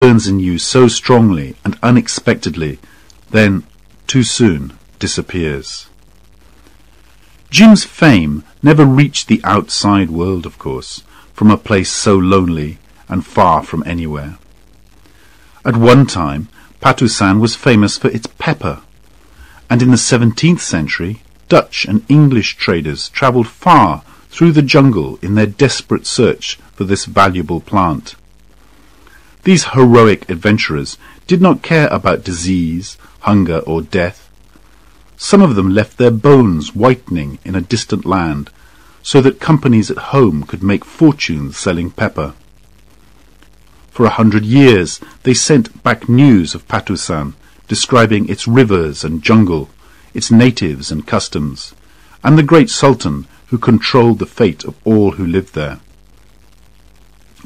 burns in you so strongly and unexpectedly, then, too soon, disappears. Jim's fame never reached the outside world, of course, from a place so lonely and far from anywhere. At one time, Patusan was famous for its pepper, and in the 17th century, Dutch and English traders travelled far through the jungle in their desperate search for this valuable plant. These heroic adventurers did not care about disease, hunger, or death. Some of them left their bones whitening in a distant land, so that companies at home could make fortunes selling pepper. For 100 years they sent back news of Patusan, describing its rivers and jungle, its natives and customs, and the great Sultan who controlled the fate of all who lived there.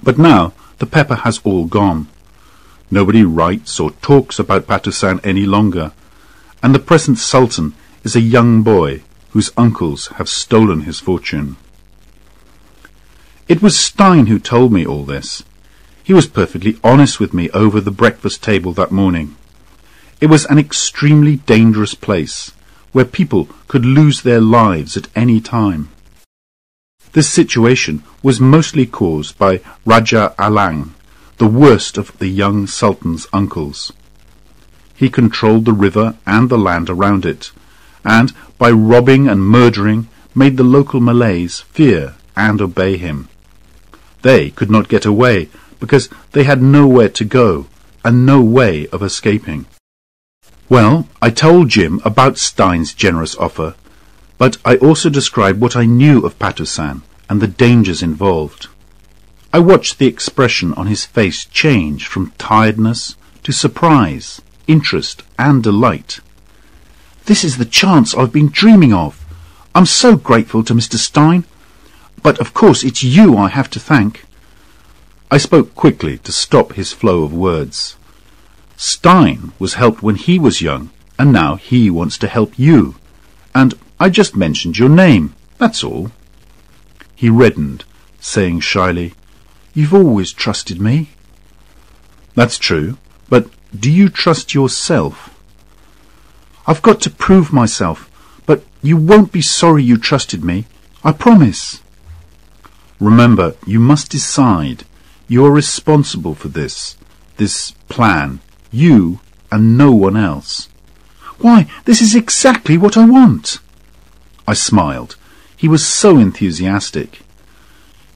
But now the pepper has all gone. Nobody writes or talks about Patusan any longer, and the present Sultan is a young boy whose uncles have stolen his fortune. It was Stein who told me all this. He was perfectly honest with me over the breakfast table that morning. It was an extremely dangerous place, where people could lose their lives at any time. This situation was mostly caused by Raja Alang, the worst of the young Sultan's uncles. He controlled the river and the land around it, and by robbing and murdering made the local Malays fear and obey him. They could not get away because they had nowhere to go and no way of escaping. Well, I told Jim about Stein's generous offer, but I also described what I knew of Patusan and the dangers involved. I watched the expression on his face change from tiredness to surprise, interest, and delight. This is the chance I've been dreaming of. I'm so grateful to Mr. Stein. But of course it's you I have to thank. I spoke quickly to stop his flow of words. Stein was helped when he was young, and now he wants to help you. And I just mentioned your name, that's all. He reddened, saying shyly, "You've always trusted me." "That's true, but do you trust yourself?" "I've got to prove myself, but you won't be sorry you trusted me, I promise." "Remember, you must decide. You are responsible for this plan. You and no one else." "Why, this is exactly what I want." I smiled. He was so enthusiastic.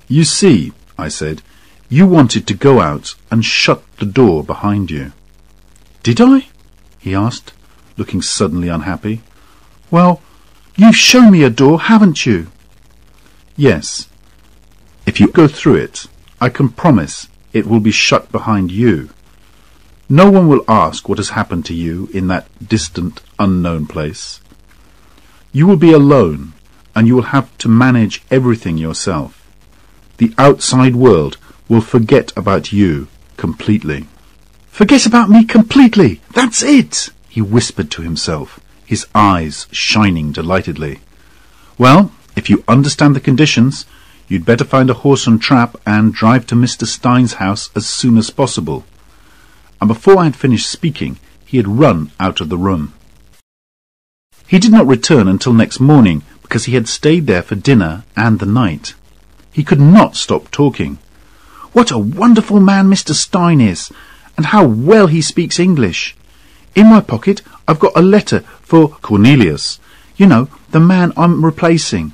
"You see," I said, "you wanted to go out and shut the door behind you." "Did I?" he asked, looking suddenly unhappy. "Well, you've shown me a door, haven't you?" "Yes. If you go through it, I can promise it will be shut behind you. No one will ask what has happened to you in that distant, unknown place. You will be alone, and you will have to manage everything yourself. The outside world will forget about you completely." "Forget about me completely! That's it!" he whispered to himself, his eyes shining delightedly. "Well, if you understand the conditions, you'd better find a horse and trap and drive to Mr. Stein's house as soon as possible." And before I had finished speaking, he had run out of the room. He did not return until next morning, because he had stayed there for dinner and the night. He could not stop talking. "What a wonderful man Mr. Stein is, and how well he speaks English. In my pocket I've got a letter for Cornelius, you know, the man I'm replacing.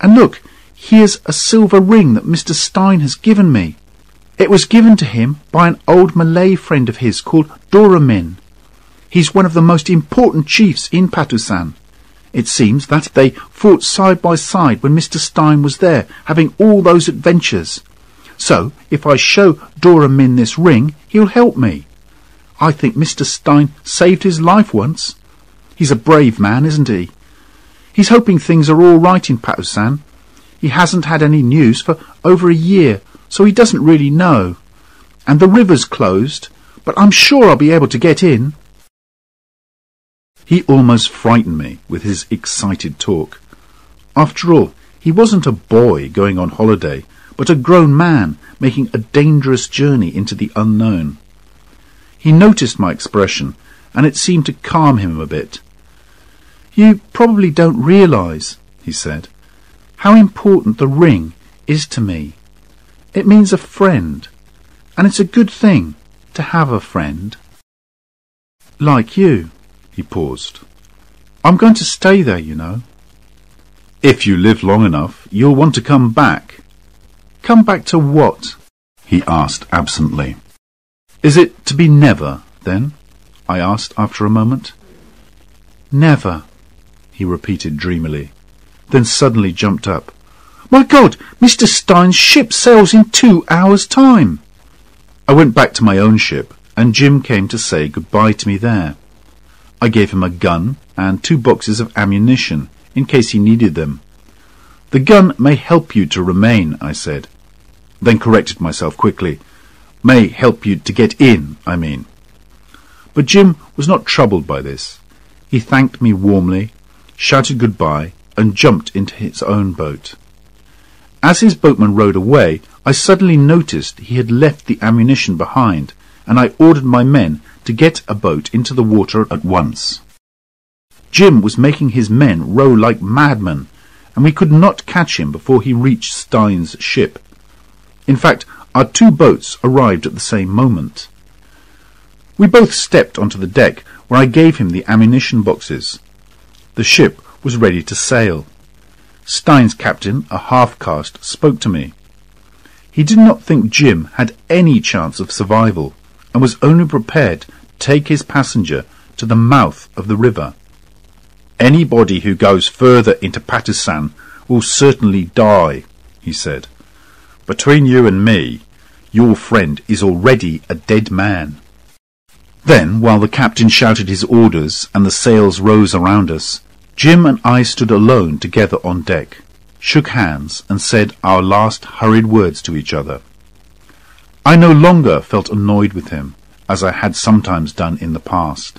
And look, here's a silver ring that Mr. Stein has given me. It was given to him by an old Malay friend of his called Doramin. He's one of the most important chiefs in Patusan. It seems that they fought side by side when Mr. Stein was there, having all those adventures. So, if I show Doramin this ring, he'll help me. I think Mr. Stein saved his life once. He's a brave man, isn't he? He's hoping things are all right in Patusan. He hasn't had any news for over a year, so he doesn't really know. And the river's closed, but I'm sure I'll be able to get in." He almost frightened me with his excited talk. After all, he wasn't a boy going on holiday, but a grown man making a dangerous journey into the unknown. He noticed my expression, and it seemed to calm him a bit. "You probably don't realise," he said, "how important the ring is to me. It means a friend, and it's a good thing to have a friend. Like you." He paused. "I'm going to stay there, you know." "If you live long enough, you'll want to come back." "Come back to what?" he asked absently. "Is it to be never, then?" I asked after a moment. "Never," he repeated dreamily, then suddenly jumped up. "My God, Mr. Stein's ship sails in 2 hours' time." I went back to my own ship, and Jim came to say goodbye to me there. I gave him a gun and 2 boxes of ammunition, in case he needed them. "The gun may help you to remain," I said, then corrected myself quickly. "May help you to get in, I mean." But Jim was not troubled by this. He thanked me warmly, shouted goodbye, and jumped into his own boat. As his boatman rowed away, I suddenly noticed he had left the ammunition behind, and I ordered my men to get a boat into the water at once. Jim was making his men row like madmen, and we could not catch him before he reached Stein's ship. In fact, our 2 boats arrived at the same moment. We both stepped onto the deck, where I gave him the ammunition boxes. The ship was ready to sail. Stein's captain, a half-caste, spoke to me. He did not think Jim had any chance of survival, and was only prepared to take his passenger to the mouth of the river. "Anybody who goes further into Patusan will certainly die," he said. "Between you and me, your friend is already a dead man." Then, while the captain shouted his orders and the sails rose around us, Jim and I stood alone together on deck, shook hands, and said our last hurried words to each other. I no longer felt annoyed with him, as I had sometimes done in the past.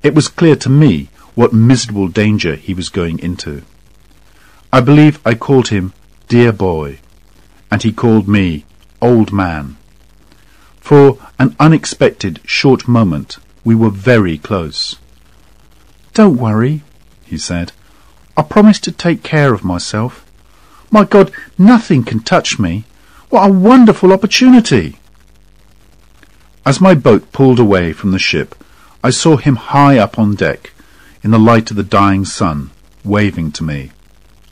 It was clear to me what miserable danger he was going into. I believe I called him dear boy, and he called me old man. For an unexpected short moment we were very close. "Don't worry," he said. "I promise to take care of myself. My God, nothing can touch me. What a wonderful opportunity!" As my boat pulled away from the ship, I saw him high up on deck, in the light of the dying sun, waving to me.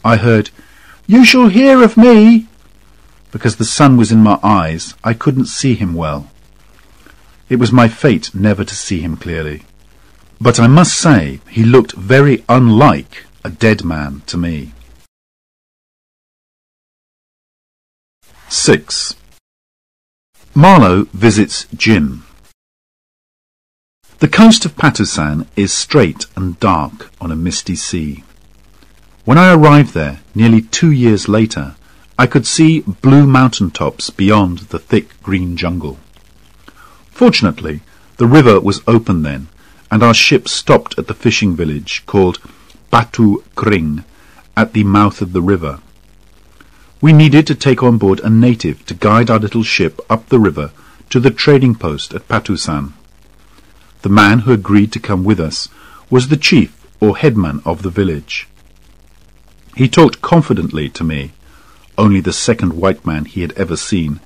I heard, "You shall hear of me!" Because the sun was in my eyes, I couldn't see him well. It was my fate never to see him clearly. But I must say he looked very unlike a dead man to me. 6. Marlowe visits Jim. The coast of Patusan is straight and dark on a misty sea. When I arrived there, nearly 2 years later, I could see blue mountain tops beyond the thick green jungle. Fortunately, the river was open then, and our ship stopped at the fishing village called Batu Kring at the mouth of the river. We needed to take on board a native to guide our little ship up the river to the trading post at Patusan. The man who agreed to come with us was the chief or headman of the village. He talked confidently to me, only the second white man he had ever seen,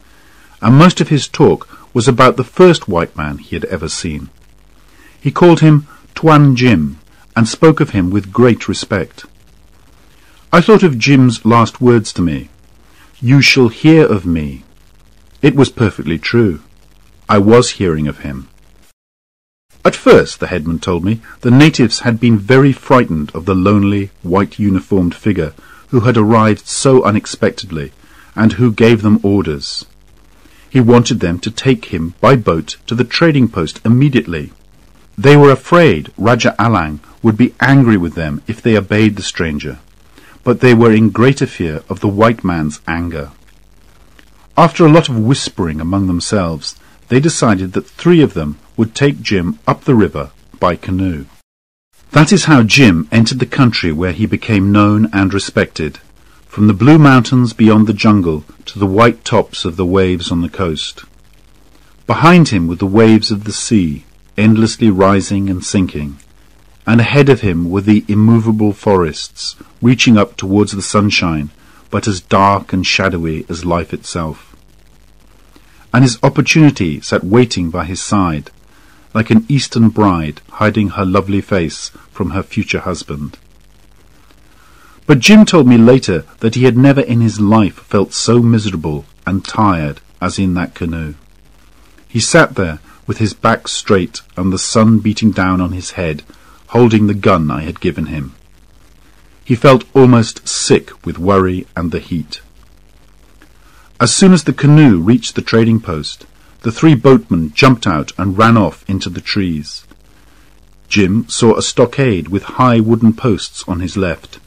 and most of his talk was about the first white man he had ever seen. He called him Tuan Jim, and spoke of him with great respect. I thought of Jim's last words to me, "You shall hear of me." It was perfectly true. I was hearing of him. At first, the headman told me, the natives had been very frightened of the lonely, white-uniformed figure who had arrived so unexpectedly, and who gave them orders. He wanted them to take him by boat to the trading post immediately. They were afraid Raja Alang would be angry with them if they obeyed the stranger, but they were in greater fear of the white man's anger. After a lot of whispering among themselves, they decided that 3 of them would take Jim up the river by canoe. That is how Jim entered the country where he became known and respected, from the blue mountains beyond the jungle to the white tops of the waves on the coast. Behind him were the waves of the sea, endlessly rising and sinking, and ahead of him were the immovable forests, reaching up towards the sunshine, but as dark and shadowy as life itself. And his opportunity sat waiting by his side, like an Eastern bride hiding her lovely face from her future husband. But Jim told me later that he had never in his life felt so miserable and tired as in that canoe. He sat there with his back straight and the sun beating down on his head, holding the gun I had given him. He felt almost sick with worry and the heat. As soon as the canoe reached the trading post, the 3 boatmen jumped out and ran off into the trees. Jim saw a stockade with high wooden posts on his left,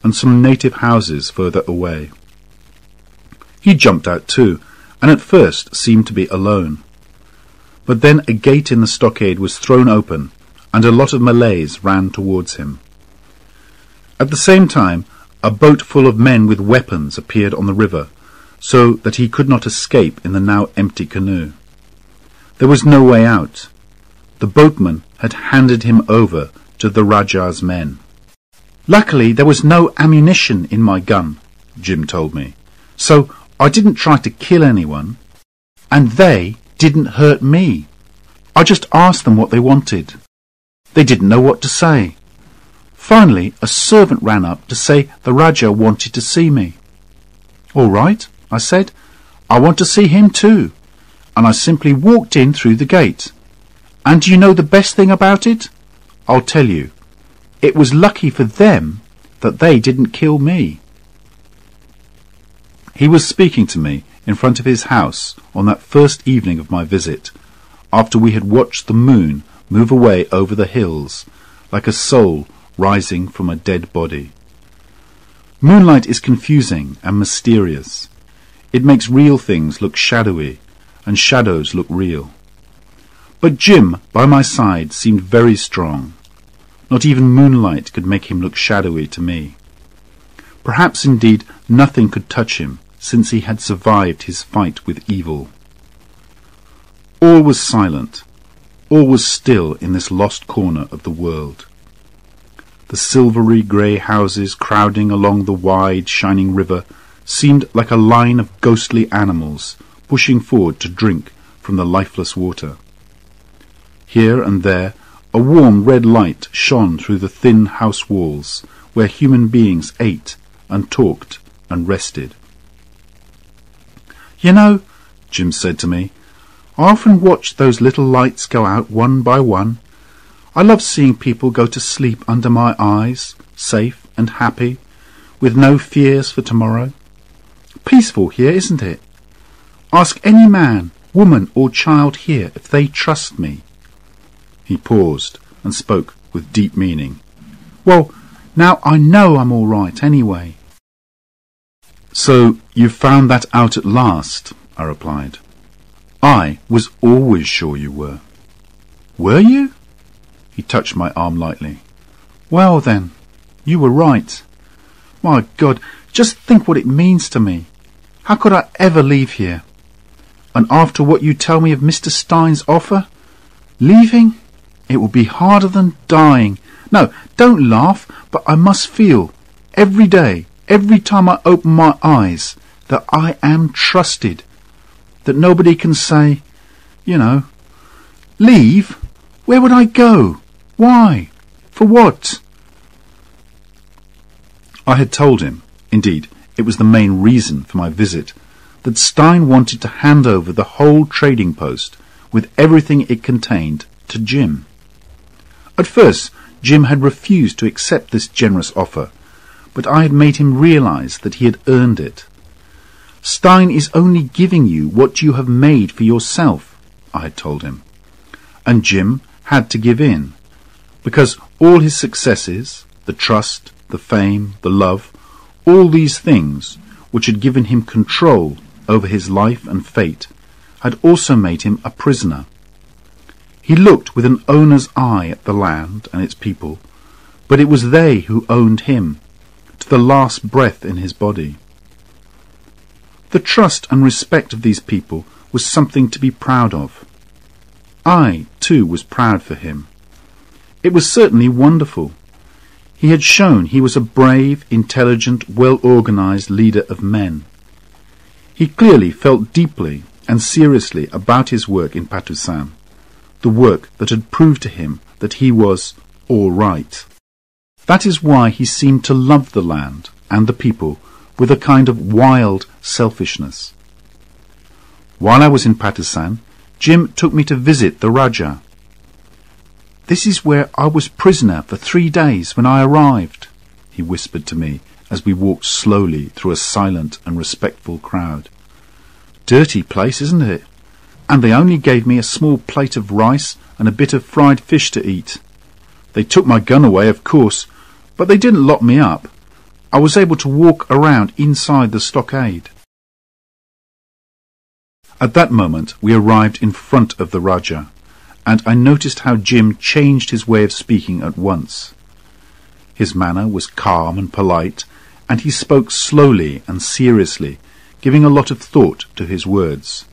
and some native houses further away. He jumped out too, and at first seemed to be alone. But then a gate in the stockade was thrown open, and a lot of Malays ran towards him. At the same time, a boat full of men with weapons appeared on the river, so that he could not escape in the now empty canoe. There was no way out. The boatman had handed him over to the Rajah's men. Luckily, there was no ammunition in my gun, Jim told me, so I didn't try to kill anyone, and they didn't hurt me. I just asked them what they wanted. They didn't know what to say. Finally, a servant ran up to say the Rajah wanted to see me. All right, I said, I want to see him too, and I simply walked in through the gate. And do you know the best thing about it? I'll tell you. It was lucky for them that they didn't kill me. He was speaking to me in front of his house on that first evening of my visit, after we had watched the moon move away over the hills, like a soul rising from a dead body. Moonlight is confusing and mysterious. It makes real things look shadowy, and shadows look real. But Jim, by my side, seemed very strong. Not even moonlight could make him look shadowy to me. Perhaps, indeed, nothing could touch him, since he had survived his fight with evil. All was silent. All was still in this lost corner of the world. The silvery grey houses crowding along the wide, shining river seemed like a line of ghostly animals pushing forward to drink from the lifeless water. Here and there a warm red light shone through the thin house walls where human beings ate and talked and rested. You know, Jim said to me, I often watch those little lights go out one by one. I love seeing people go to sleep under my eyes, safe and happy, with no fears for tomorrow. Peaceful here, isn't it? Ask any man, woman or child here if they trust me. He paused and spoke with deep meaning. Well, now I know I'm all right anyway. So you found that out at last, I replied. I was always sure you were. Were you? He touched my arm lightly. Well then, you were right. My God, just think what it means to me. How could I ever leave here? And after what you tell me of Mr. Stein's offer? Leaving? It will be harder than dying. No, don't laugh, but I must feel, every day, every time I open my eyes, that I am trusted. That nobody can say, you know, leave? Where would I go? Why? For what? I had told him, indeed, it was the main reason for my visit, that Stein wanted to hand over the whole trading post, with everything it contained, to Jim. At first, Jim had refused to accept this generous offer, but I had made him realize that he had earned it. Stein is only giving you what you have made for yourself, I had told him. And Jim had to give in, because all his successes, the trust, the fame, the love, all these things, which had given him control over his life and fate, had also made him a prisoner. He looked with an owner's eye at the land and its people, but it was they who owned him, to the last breath in his body. The trust and respect of these people was something to be proud of. I, too, was proud for him. It was certainly wonderful. He had shown he was a brave, intelligent, well-organized leader of men. He clearly felt deeply and seriously about his work in Patusan, the work that had proved to him that he was all right. That is why he seemed to love the land and the people with a kind of wild selfishness. While I was in Patusan, Jim took me to visit the Raja. "This is where I was prisoner for 3 days when I arrived," he whispered to me as we walked slowly through a silent and respectful crowd. "Dirty place, isn't it? And they only gave me a small plate of rice and a bit of fried fish to eat. They took my gun away, of course, but they didn't lock me up. I was able to walk around inside the stockade." At that moment we arrived in front of the Raja, and I noticed how Jim changed his way of speaking at once. His manner was calm and polite, and he spoke slowly and seriously, giving a lot of thought to his words.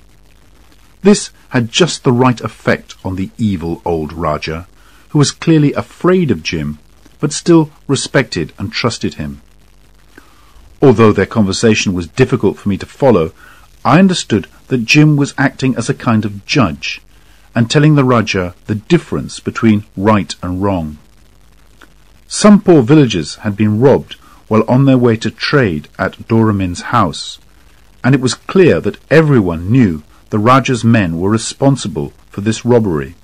This had just the right effect on the evil old Raja, who was clearly afraid of Jim, but still respected and trusted him. Although their conversation was difficult for me to follow, I understood that Jim was acting as a kind of judge, and telling the Raja the difference between right and wrong. Some poor villagers had been robbed while on their way to trade at Doramin's house, and it was clear that everyone knew the Raja's men were responsible for this robbery.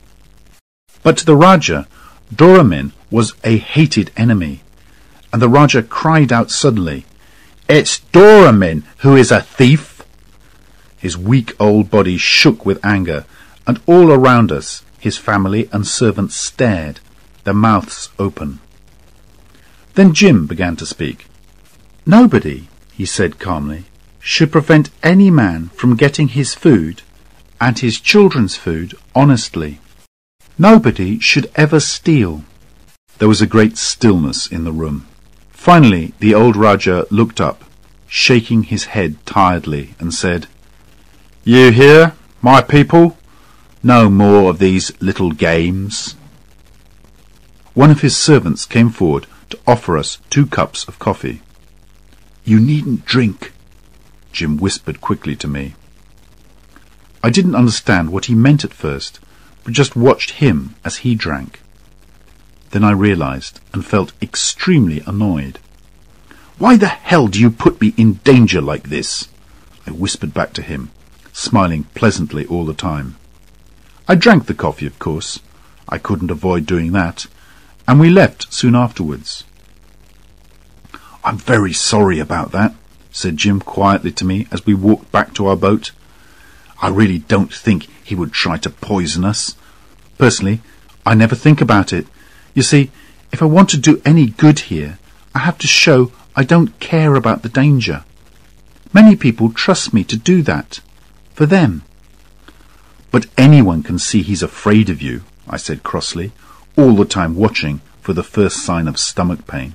But to the Raja, Doramin was a hated enemy, and the Raja cried out suddenly, "It's Doramin who is a thief!" His weak old body shook with anger, and all around us his family and servants stared, their mouths open. Then Jim began to speak. "Nobody," he said calmly, "should prevent any man from getting his food, and his children's food, honestly. Nobody should ever steal." There was a great stillness in the room. Finally the old Raja looked up, shaking his head tiredly, and said, "You hear, my people? No more of these little games." One of his servants came forward to offer us 2 cups of coffee. "You needn't drink," Jim whispered quickly to me. I didn't understand what he meant at first, but just watched him as he drank. Then I realized and felt extremely annoyed. "Why the hell do you put me in danger like this?" I whispered back to him, smiling pleasantly all the time. I drank the coffee, of course. I couldn't avoid doing that, and we left soon afterwards. "I'm very sorry about that," said Jim quietly to me as we walked back to our boat. "I really don't think he would try to poison us. Personally, I never think about it. You see, if I want to do any good here, I have to show I don't care about the danger. Many people trust me to do that, for them." "But anyone can see he's afraid of you," I said crossly, all the time watching for the first sign of stomach pain.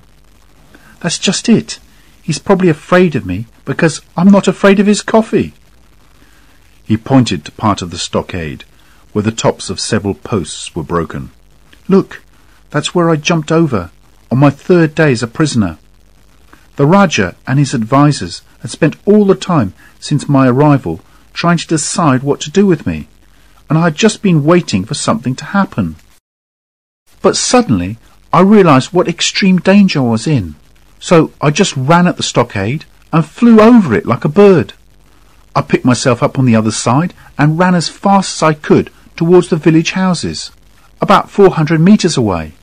"That's just it. He's probably afraid of me because I'm not afraid of his coffee." He pointed to part of the stockade, where the tops of several posts were broken. "Look, that's where I jumped over, on my 3rd day as a prisoner. The Raja and his advisers had spent all the time since my arrival trying to decide what to do with me, and I had just been waiting for something to happen. But suddenly I realized what extreme danger I was in, so I just ran at the stockade and flew over it like a bird. I picked myself up on the other side and ran as fast as I could towards the village houses, about 400 meters away.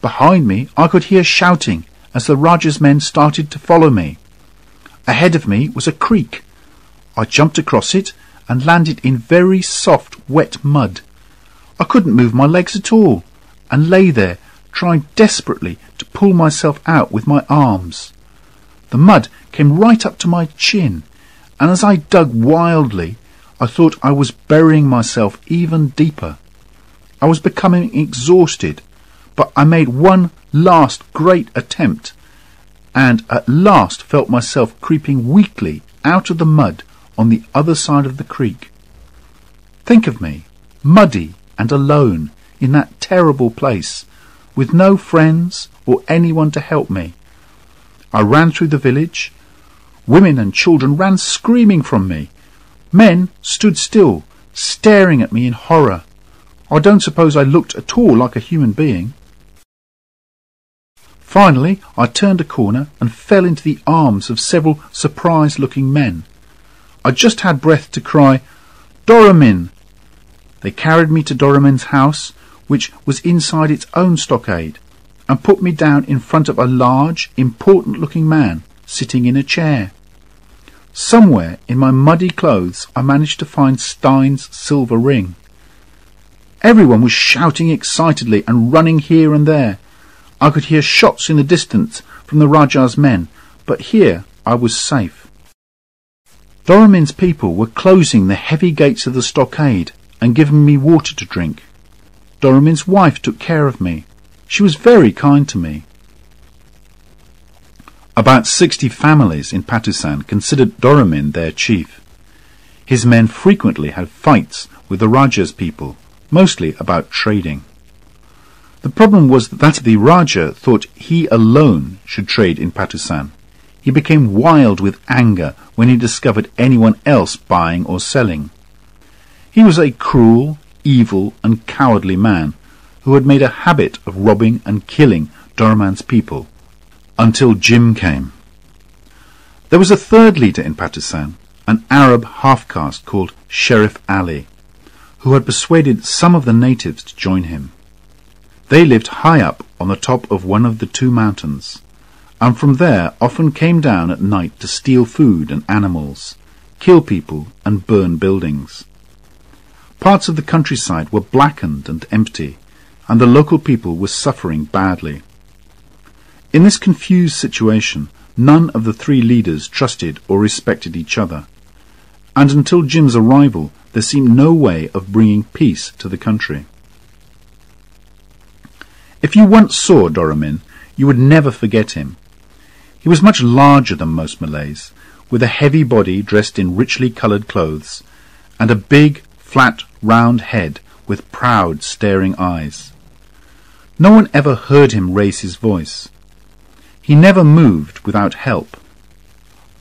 Behind me I could hear shouting as the Raja's men started to follow me. Ahead of me was a creek. I jumped across it and landed in very soft, wet mud. I couldn't move my legs at all, and lay there trying desperately to pull myself out with my arms. The mud came right up to my chin, and as I dug wildly, I thought I was burying myself even deeper. I was becoming exhausted, but I made one last great attempt, and at last felt myself creeping weakly out of the mud on the other side of the creek. Think of me, muddy and alone in that terrible place, with no friends or anyone to help me. I ran through the village. Women and children ran screaming from me. Men stood still, staring at me in horror. I don't suppose I looked at all like a human being. Finally, I turned a corner and fell into the arms of several surprised-looking men. I just had breath to cry, "Doramin!" They carried me to Doramin's house, which was inside its own stockade, and put me down in front of a large, important-looking man sitting in a chair. Somewhere in my muddy clothes I managed to find Stein's silver ring. Everyone was shouting excitedly and running here and there. I could hear shots in the distance from the Rajah's men, but here I was safe. Doramin's people were closing the heavy gates of the stockade and giving me water to drink. Doramin's wife took care of me. She was very kind to me. About 60 families in Patusan considered Doramin their chief. His men frequently had fights with the Rajah's people, mostly about trading. The problem was that the Rajah thought he alone should trade in Patusan. He became wild with anger when he discovered anyone else buying or selling. He was a cruel, evil and cowardly man who had made a habit of robbing and killing Doramin's people, until Jim came. There was a third leader in Patusan, an Arab half-caste called Sheriff Ali, who had persuaded some of the natives to join him. They lived high up on the top of one of the two mountains, and from there often came down at night to steal food and animals, kill people and burn buildings. Parts of the countryside were blackened and empty, and the local people were suffering badly. In this confused situation, none of the three leaders trusted or respected each other, and until Jim's arrival there seemed no way of bringing peace to the country. If you once saw Doramin, you would never forget him. He was much larger than most Malays, with a heavy body dressed in richly coloured clothes, and a big, flat, round head with proud, staring eyes. No one ever heard him raise his voice. He never moved without help.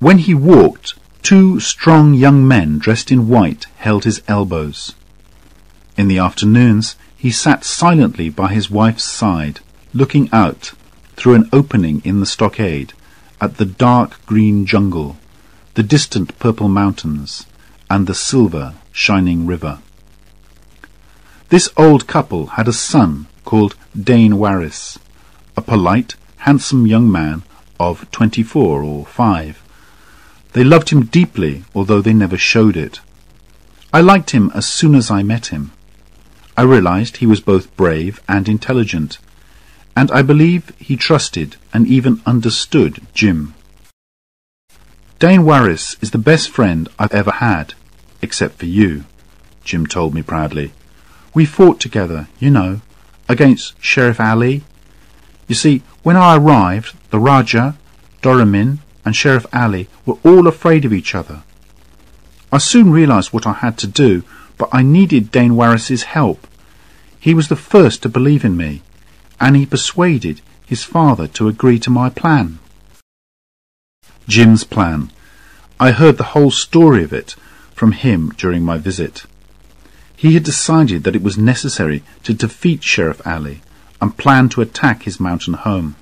When he walked, two strong young men dressed in white held his elbows. In the afternoons, he sat silently by his wife's side, looking out, through an opening in the stockade, at the dark green jungle, the distant purple mountains, and the silver, shining river. This old couple had a son called Dain Waris, a polite, handsome young man of 24 or 5. They loved him deeply, although they never showed it. I liked him as soon as I met him. I realized he was both brave and intelligent, and I believe he trusted and even understood Jim. Dain Waris is the best friend I've ever had, except for you, Jim told me proudly. We fought together, you know, against Sheriff Ali. You see, when I arrived, the Rajah, Doramin, and Sheriff Ali were all afraid of each other. I soon realized what I had to do, but I needed Dain Waris's help. He was the first to believe in me, and he persuaded his father to agree to my plan. Jim's plan. I heard the whole story of it from him during my visit. He had decided that it was necessary to defeat Sheriff Ali and planned to attack his mountain home.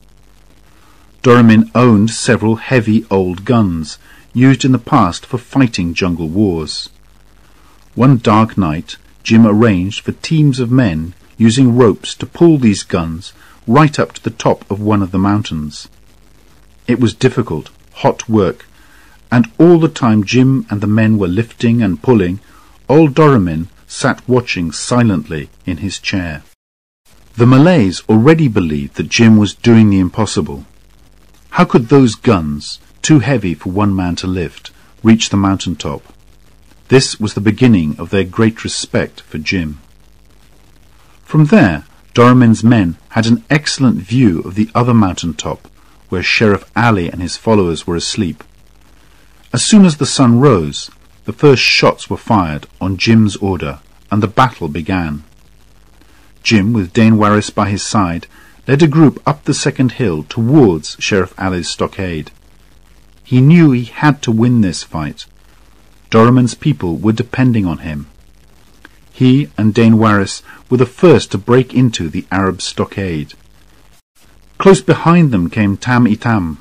Doramin owned several heavy old guns used in the past for fighting jungle wars. One dark night, Jim arranged for teams of men using ropes to pull these guns right up to the top of one of the mountains. It was difficult, hot work, and all the time Jim and the men were lifting and pulling, old Doramin sat watching silently in his chair. The Malays already believed that Jim was doing the impossible. How could those guns, too heavy for one man to lift, reach the mountain top? This was the beginning of their great respect for Jim. From there, Doramin's men had an excellent view of the other mountain top, where Sheriff Ali and his followers were asleep. As soon as the sun rose, the first shots were fired on Jim's order and the battle began. Jim, with Dane Warris by his side, led a group up the second hill towards Sheriff Ali's stockade. He knew he had to win this fight. Doramin's people were depending on him. He and Dane Warris were the first to break into the Arab stockade. Close behind them came Tam Itam,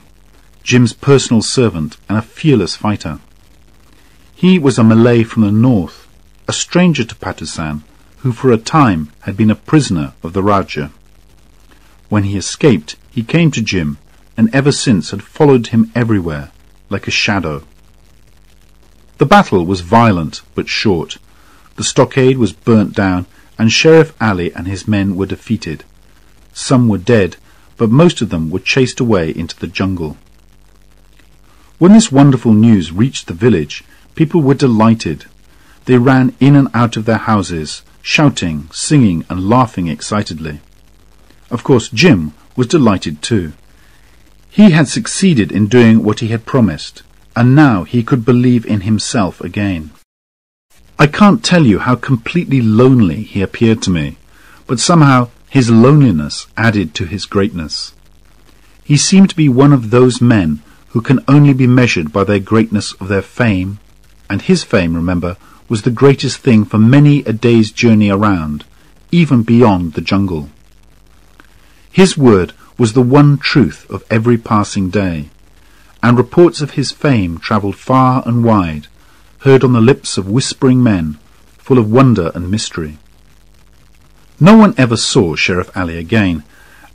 Jim's personal servant and a fearless fighter. He was a Malay from the north, a stranger to Patusan, who for a time had been a prisoner of the Raja. When he escaped, he came to Jim, and ever since had followed him everywhere, like a shadow. The battle was violent but short. The stockade was burnt down, and Sheriff Ali and his men were defeated. Some were dead, but most of them were chased away into the jungle. When this wonderful news reached the village, people were delighted. They ran in and out of their houses, shouting, singing, and laughing excitedly. Of course, Jim was delighted too. He had succeeded in doing what he had promised, and now he could believe in himself again. I can't tell you how completely lonely he appeared to me, but somehow his loneliness added to his greatness. He seemed to be one of those men who can only be measured by their greatness of their fame, and his fame, remember, was the greatest thing for many a day's journey around, even beyond the jungle. His word was the one truth of every passing day, and reports of his fame travelled far and wide, heard on the lips of whispering men, full of wonder and mystery. No one ever saw Sheriff Ali again,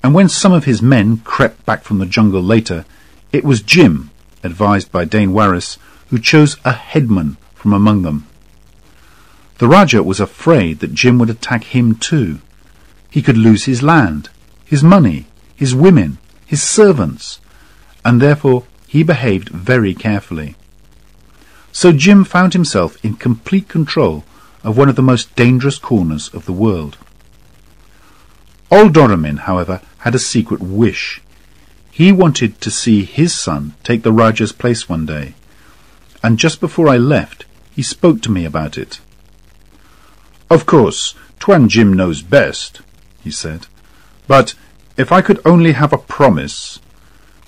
and when some of his men crept back from the jungle later, it was Jim, advised by Dane Warris, who chose a headman from among them. The Raja was afraid that Jim would attack him too. He could lose his land, his money, his women, his servants, and therefore he behaved very carefully. So Jim found himself in complete control of one of the most dangerous corners of the world. Old Doramin, however, had a secret wish. He wanted to see his son take the Raja's place one day, and just before I left, he spoke to me about it. "Of course, Tuan Jim knows best," he said, "but if I could only have a promise.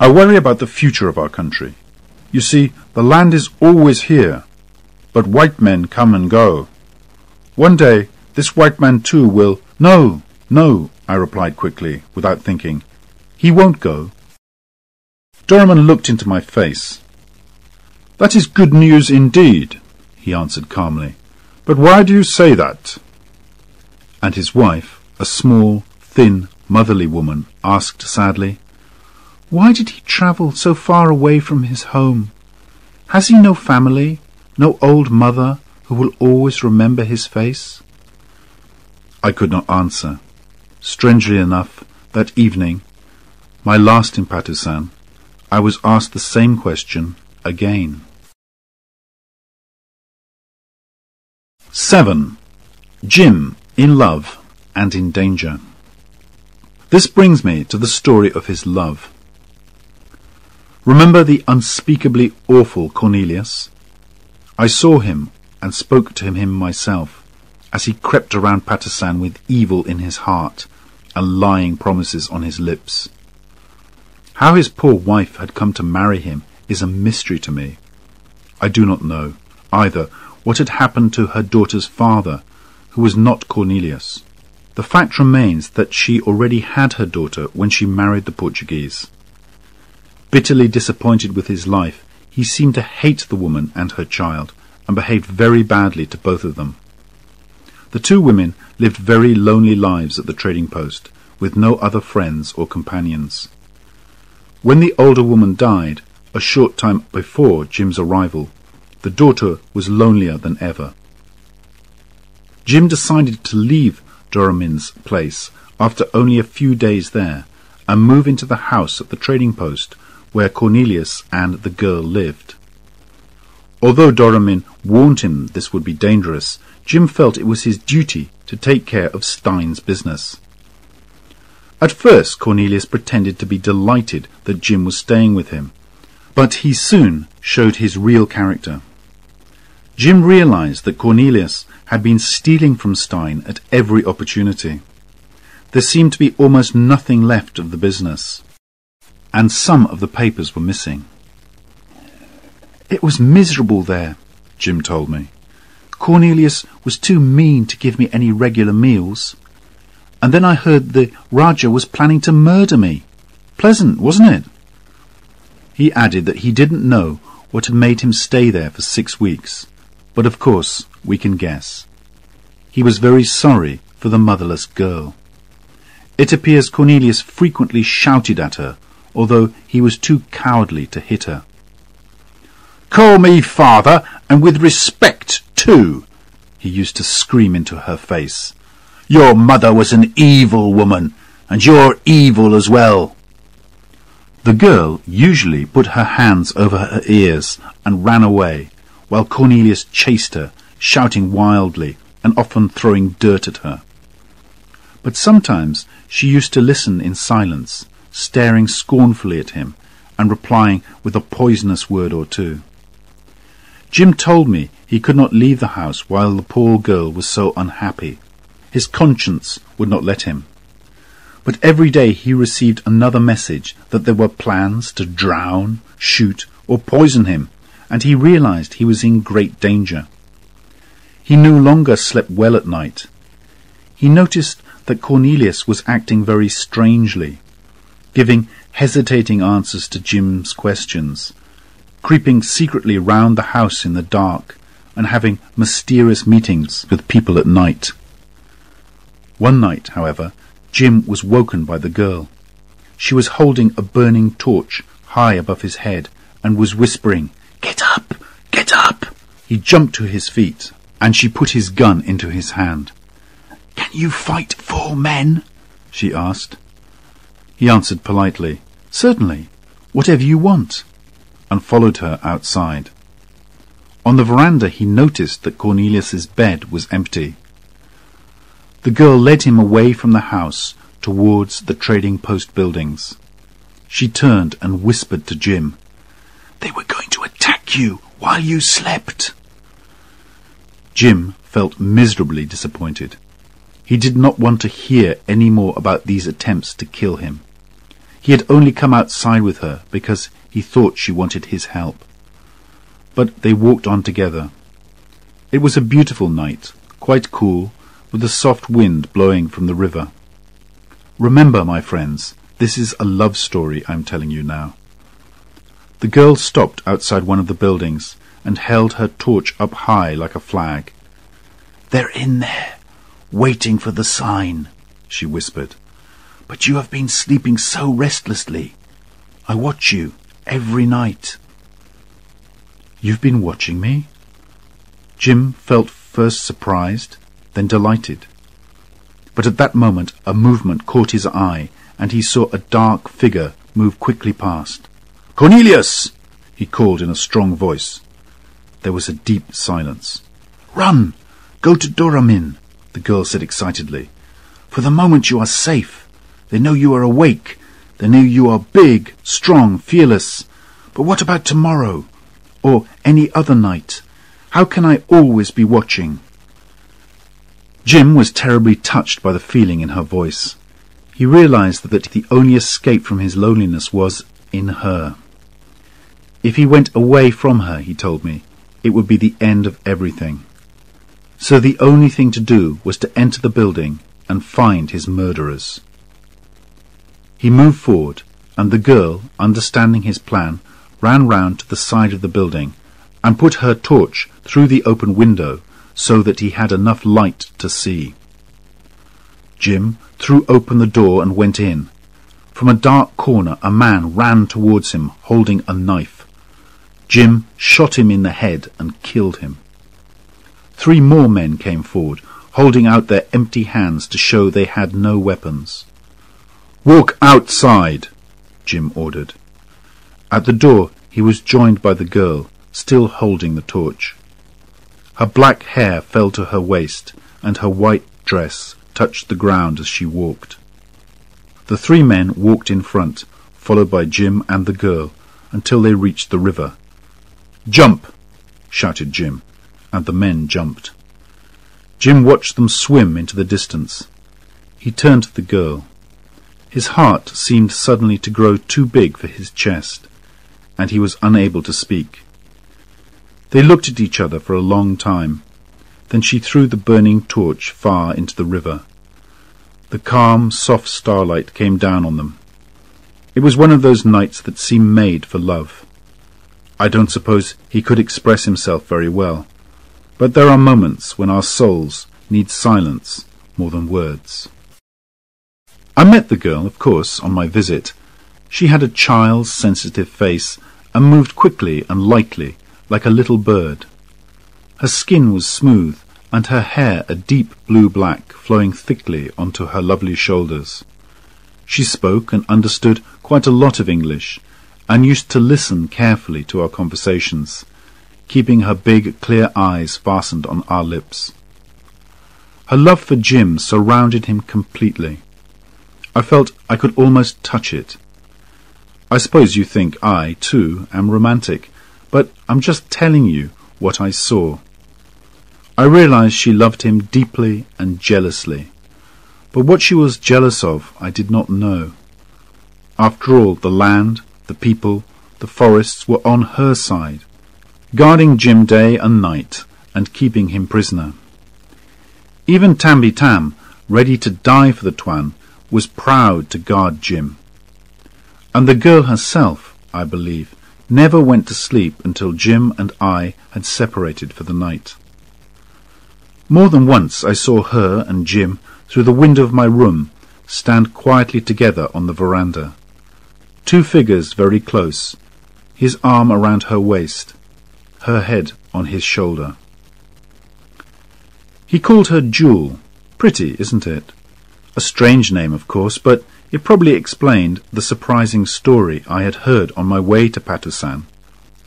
I worry about the future of our country. You see, the land is always here, but white men come and go. One day, this white man too will—" "No, no," I replied quickly, without thinking. "He won't go." Doramin looked into my face. "That is good news indeed," he answered calmly. "But why do you say that?" And his wife, a small, thin, motherly woman, asked sadly, "Why did he travel so far away from his home? Has he no family, no old mother who will always remember his face?" I could not answer. Strangely enough, that evening, my last in Patusan, I was asked the same question again. 7. Jim in love and in danger. This brings me to the story of his love. Remember the unspeakably awful Cornelius? I saw him and spoke to him myself, as he crept around Patusan with evil in his heart and lying promises on his lips. How his poor wife had come to marry him is a mystery to me. I do not know, either, what had happened to her daughter's father, who was not Cornelius. The fact remains that she already had her daughter when she married the Portuguese. Bitterly disappointed with his life, he seemed to hate the woman and her child, and behaved very badly to both of them. The two women lived very lonely lives at the trading post, with no other friends or companions. When the older woman died, a short time before Jim's arrival, the daughter was lonelier than ever. Jim decided to leave Doramin's place after only a few days there, and move into the house at the trading post where Cornelius and the girl lived. Although Doramin warned him this would be dangerous, Jim felt it was his duty to take care of Stein's business. At first Cornelius pretended to be delighted that Jim was staying with him, but he soon showed his real character. Jim realized that Cornelius had been stealing from Stein at every opportunity. There seemed to be almost nothing left of the business, and some of the papers were missing. "It was miserable there," Jim told me. "Cornelius was too mean to give me any regular meals. And then I heard the Rajah was planning to murder me. Pleasant, wasn't it?" He added that he didn't know what had made him stay there for 6 weeks, but of course we can guess. He was very sorry for the motherless girl. It appears Cornelius frequently shouted at her, although he was too cowardly to hit her. "Call me father, and with respect too," he used to scream into her face. "Your mother was an evil woman, and you're evil as well." The girl usually put her hands over her ears and ran away, while Cornelius chased her, shouting wildly and often throwing dirt at her. But sometimes she used to listen in silence, staring scornfully at him and replying with a poisonous word or two. Jim told me he could not leave the house while the poor girl was so unhappy. His conscience would not let him. But every day he received another message that there were plans to drown, shoot, or poison him, and he realized he was in great danger. He no longer slept well at night. He noticed that Cornelius was acting very strangely, giving hesitating answers to Jim's questions, creeping secretly round the house in the dark, and having mysterious meetings with people at night. One night, however, Jim was woken by the girl. She was holding a burning torch high above his head and was whispering, "Get up! Get up!" He jumped to his feet, and she put his gun into his hand. "Can you fight 4 men?" she asked. He answered politely, "Certainly, whatever you want," and followed her outside. On the veranda he noticed that Cornelius's bed was empty. The girl led him away from the house towards the trading post buildings. She turned and whispered to Jim, "They were going to attack you while you slept." Jim felt miserably disappointed. He did not want to hear any more about these attempts to kill him. He had only come outside with her because he thought she wanted his help. But they walked on together. It was a beautiful night, quite cool, with a soft wind blowing from the river. Remember, my friends, this is a love story I'm telling you now. The girl stopped outside one of the buildings and held her torch up high like a flag. "They're in there, waiting for the sign," she whispered. "But you have been sleeping so restlessly. I watch you every night." "You've been watching me?" Jim felt first surprised, then delighted. But at that moment a movement caught his eye, and he saw a dark figure move quickly past. "Cornelius!" he called in a strong voice. There was a deep silence. "Run! Go to Doramin," the girl said excitedly. "For the moment you are safe. They know you are awake. They know you are big, strong, fearless. But what about tomorrow? Or any other night? How can I always be watching?" Jim was terribly touched by the feeling in her voice. He realized that the only escape from his loneliness was in her. If he went away from her, he told me, it would be the end of everything. So the only thing to do was to enter the building and find his murderers. He moved forward, and the girl, understanding his plan, ran round to the side of the building and put her torch through the open window so that he had enough light to see. Jim threw open the door and went in. From a dark corner a man ran towards him holding a knife. Jim shot him in the head and killed him. 3 more men came forward, holding out their empty hands to show they had no weapons. "Walk outside," Jim ordered. At the door he was joined by the girl, still holding the torch. Her black hair fell to her waist, and her white dress touched the ground as she walked. The 3 men walked in front, followed by Jim and the girl, until they reached the river. "Jump!" shouted Jim, and the men jumped. Jim watched them swim into the distance. He turned to the girl. His heart seemed suddenly to grow too big for his chest, and he was unable to speak. They looked at each other for a long time. Then she threw the burning torch far into the river. The calm, soft starlight came down on them. It was one of those nights that seem made for love. I don't suppose he could express himself very well, but there are moments when our souls need silence more than words. I met the girl, of course, on my visit. She had a child's sensitive face and moved quickly and lightly, like a little bird. Her skin was smooth, and her hair a deep blue-black flowing thickly onto her lovely shoulders. She spoke and understood quite a lot of English, and used to listen carefully to our conversations, keeping her big, clear eyes fastened on our lips. Her love for Jim surrounded him completely. I felt I could almost touch it. I suppose you think I, too, am romantic, but I'm just telling you what I saw. I realized she loved him deeply and jealously, but what she was jealous of I did not know. After all, the land, the people, the forests were on her side, guarding Jim day and night and keeping him prisoner. Even Tamby Tam, ready to die for the Tuan, was proud to guard Jim. And the girl herself, I believe, never went to sleep until Jim and I had separated for the night. More than once I saw her and Jim through the window of my room stand quietly together on the veranda. Two figures very close, his arm around her waist, her head on his shoulder. He called her Jewel. Pretty, isn't it? A strange name, of course, but it probably explained the surprising story I had heard on my way to Patusan,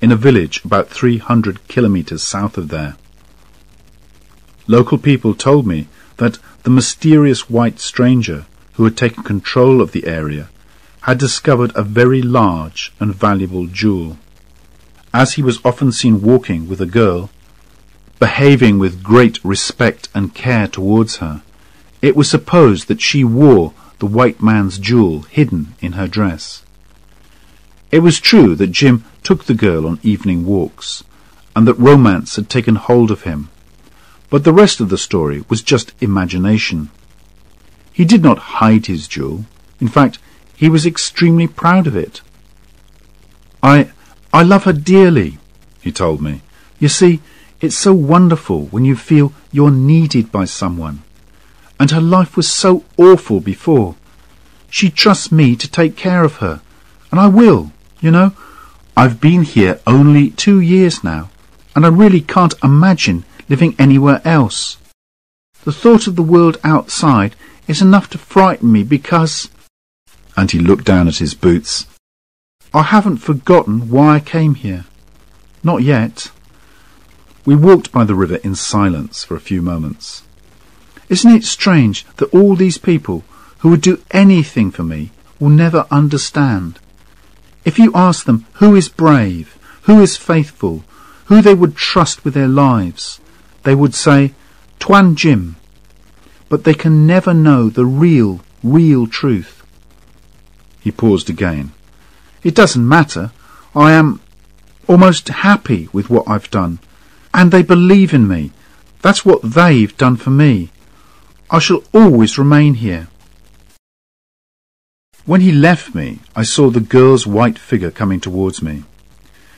in a village about 300 kilometers south of there. Local people told me that the mysterious white stranger who had taken control of the area had discovered a very large and valuable jewel. As he was often seen walking with a girl, behaving with great respect and care towards her, it was supposed that she wore the white man's jewel hidden in her dress. It was true that Jim took the girl on evening walks, and that romance had taken hold of him, but the rest of the story was just imagination. He did not hide his jewel. In fact, he was extremely proud of it. I love her dearly, he told me. You see, it's so wonderful when you feel you're needed by someone. And her life was so awful before. She trusts me to take care of her, and I will, you know. I've been here only 2 years now, and I really can't imagine living anywhere else. The thought of the world outside is enough to frighten me because—" and he looked down at his boots, "I haven't forgotten why I came here. Not yet." We walked by the river in silence for a few moments. Isn't it strange that all these people who would do anything for me will never understand? If you ask them who is brave, who is faithful, who they would trust with their lives, they would say, Tuan Jim. But they can never know the real truth. He paused again. It doesn't matter. I am almost happy with what I've done. And they believe in me. That's what they've done for me. I shall always remain here. When he left me, I saw the girl's white figure coming towards me.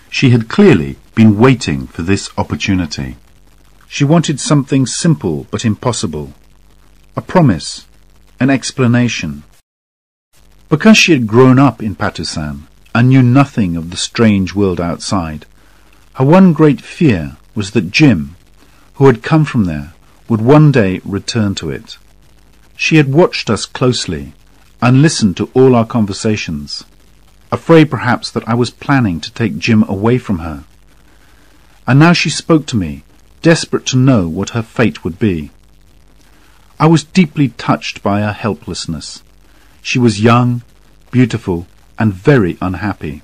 She had clearly been waiting for this opportunity. She wanted something simple but impossible. A promise, an explanation. Because she had grown up in Patusan and knew nothing of the strange world outside, her one great fear was that Jim, who had come from there, would one day return to it. She had watched us closely and listened to all our conversations, afraid perhaps that I was planning to take Jim away from her. And now she spoke to me, desperate to know what her fate would be. I was deeply touched by her helplessness. She was young, beautiful, and very unhappy.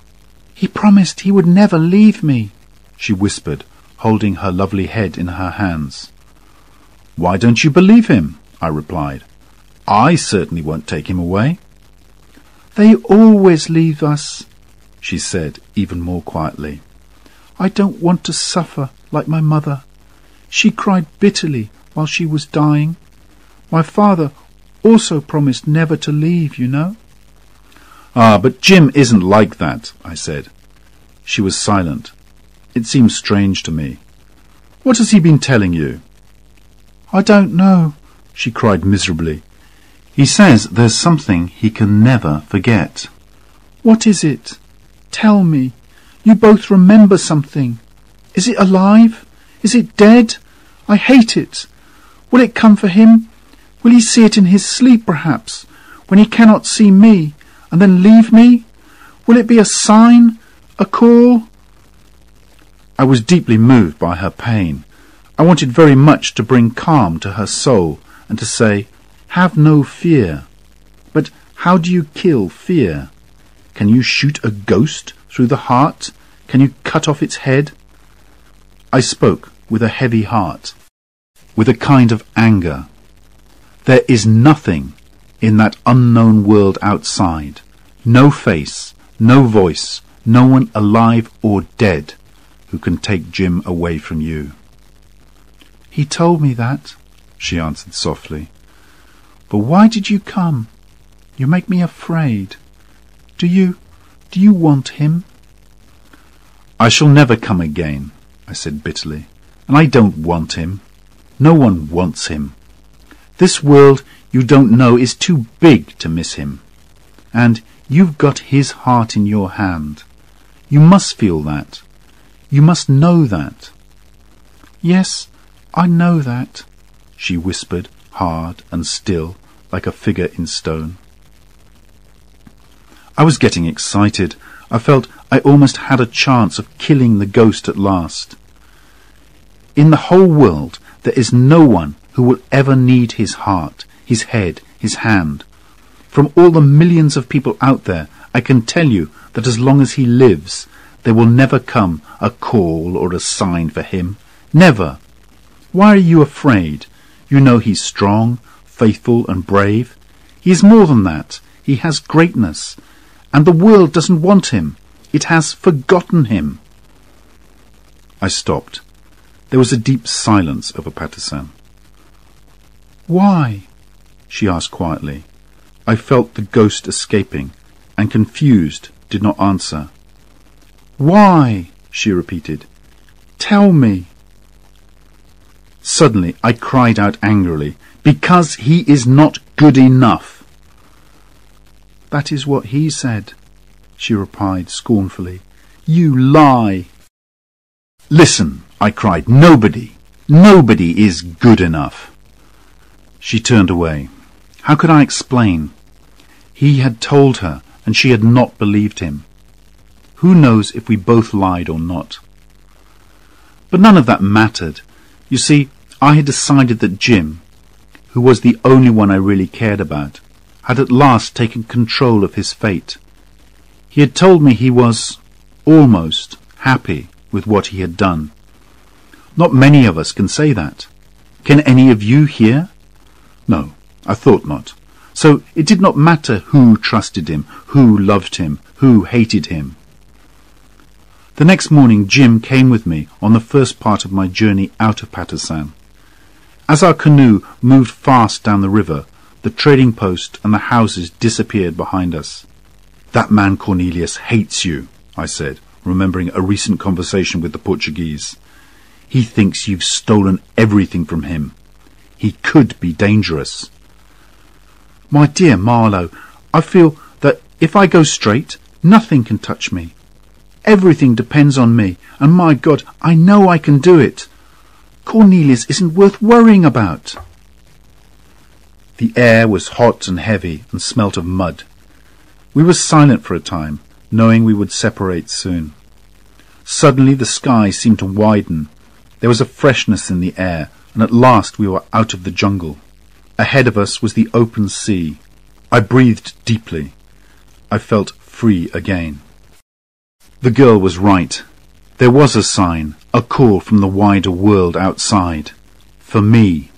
"He promised he would never leave me," she whispered, holding her lovely head in her hands. "Why don't you believe him?" I replied. "I certainly won't take him away." "They always leave us," she said, even more quietly. "I don't want to suffer like my mother. She cried bitterly while she was dying. My father also promised never to leave, you know." "Ah, but Jim isn't like that," I said. She was silent. It seemed strange to me. "What has he been telling you?" "I don't know," she cried miserably. "He says there's something he can never forget." "What is it? Tell me. You both remember something. Is it alive? Is it dead? I hate it. Will it come for him? Will he see it in his sleep, perhaps, when he cannot see me, and then leave me? Will it be a sign? A call?" I was deeply moved by her pain. I wanted very much to bring calm to her soul and to say, "Have no fear." But how do you kill fear? Can you shoot a ghost through the heart? Can you cut off its head? I spoke with a heavy heart, with a kind of anger. There is nothing in that unknown world outside, no face, no voice, no one alive or dead who can take Jim away from you. "He told me that," she answered softly. "But why did you come? You make me afraid. Do you want him?" "I shall never come again," I said bitterly, "and I don't want him. No one wants him. This world you don't know is too big to miss him. And you've got his heart in your hand. You must feel that. You must know that." "Yes, I know that," she whispered, hard and still, like a figure in stone. I was getting excited. I felt I almost had a chance of killing the ghost at last. In the whole world there is no one who will ever need his heart, his head, his hand. From all the millions of people out there, I can tell you that as long as he lives, there will never come a call or a sign for him. Never. Why are you afraid? You know he's strong, faithful and brave. He is more than that. He has greatness. And the world doesn't want him. It has forgotten him. I stopped. There was a deep silence over Patusan. "Why?" she asked quietly. I felt the ghost escaping, and confused, did not answer. "Why?" she repeated. "Tell me." Suddenly I cried out angrily, "Because he is not good enough." "That is what he said," she replied scornfully. "You lie." "Listen," I cried, Nobody is good enough." She turned away. How could I explain? He had told her, and she had not believed him. Who knows if we both lied or not? But none of that mattered. You see, I had decided that Jim, who was the only one I really cared about, had at last taken control of his fate. He had told me he was almost happy with what he had done. Not many of us can say that. Can any of you here? No, I thought not. So it did not matter who trusted him, who loved him, who hated him. The next morning Jim came with me on the first part of my journey out of Patusan. As our canoe moved fast down the river, the trading post and the houses disappeared behind us. "That man Cornelius hates you," I said, remembering a recent conversation with the Portuguese. "He thinks you've stolen everything from him. He could be dangerous." "My dear Marlowe, I feel that if I go straight, nothing can touch me. Everything depends on me, and my God, I know I can do it. Cornelius isn't worth worrying about." The air was hot and heavy and smelt of mud. We were silent for a time, knowing we would separate soon. Suddenly the sky seemed to widen. There was a freshness in the air, and at last we were out of the jungle. Ahead of us was the open sea. I breathed deeply. I felt free again. The girl was right. There was a sign, A call from the wider world outside. For me.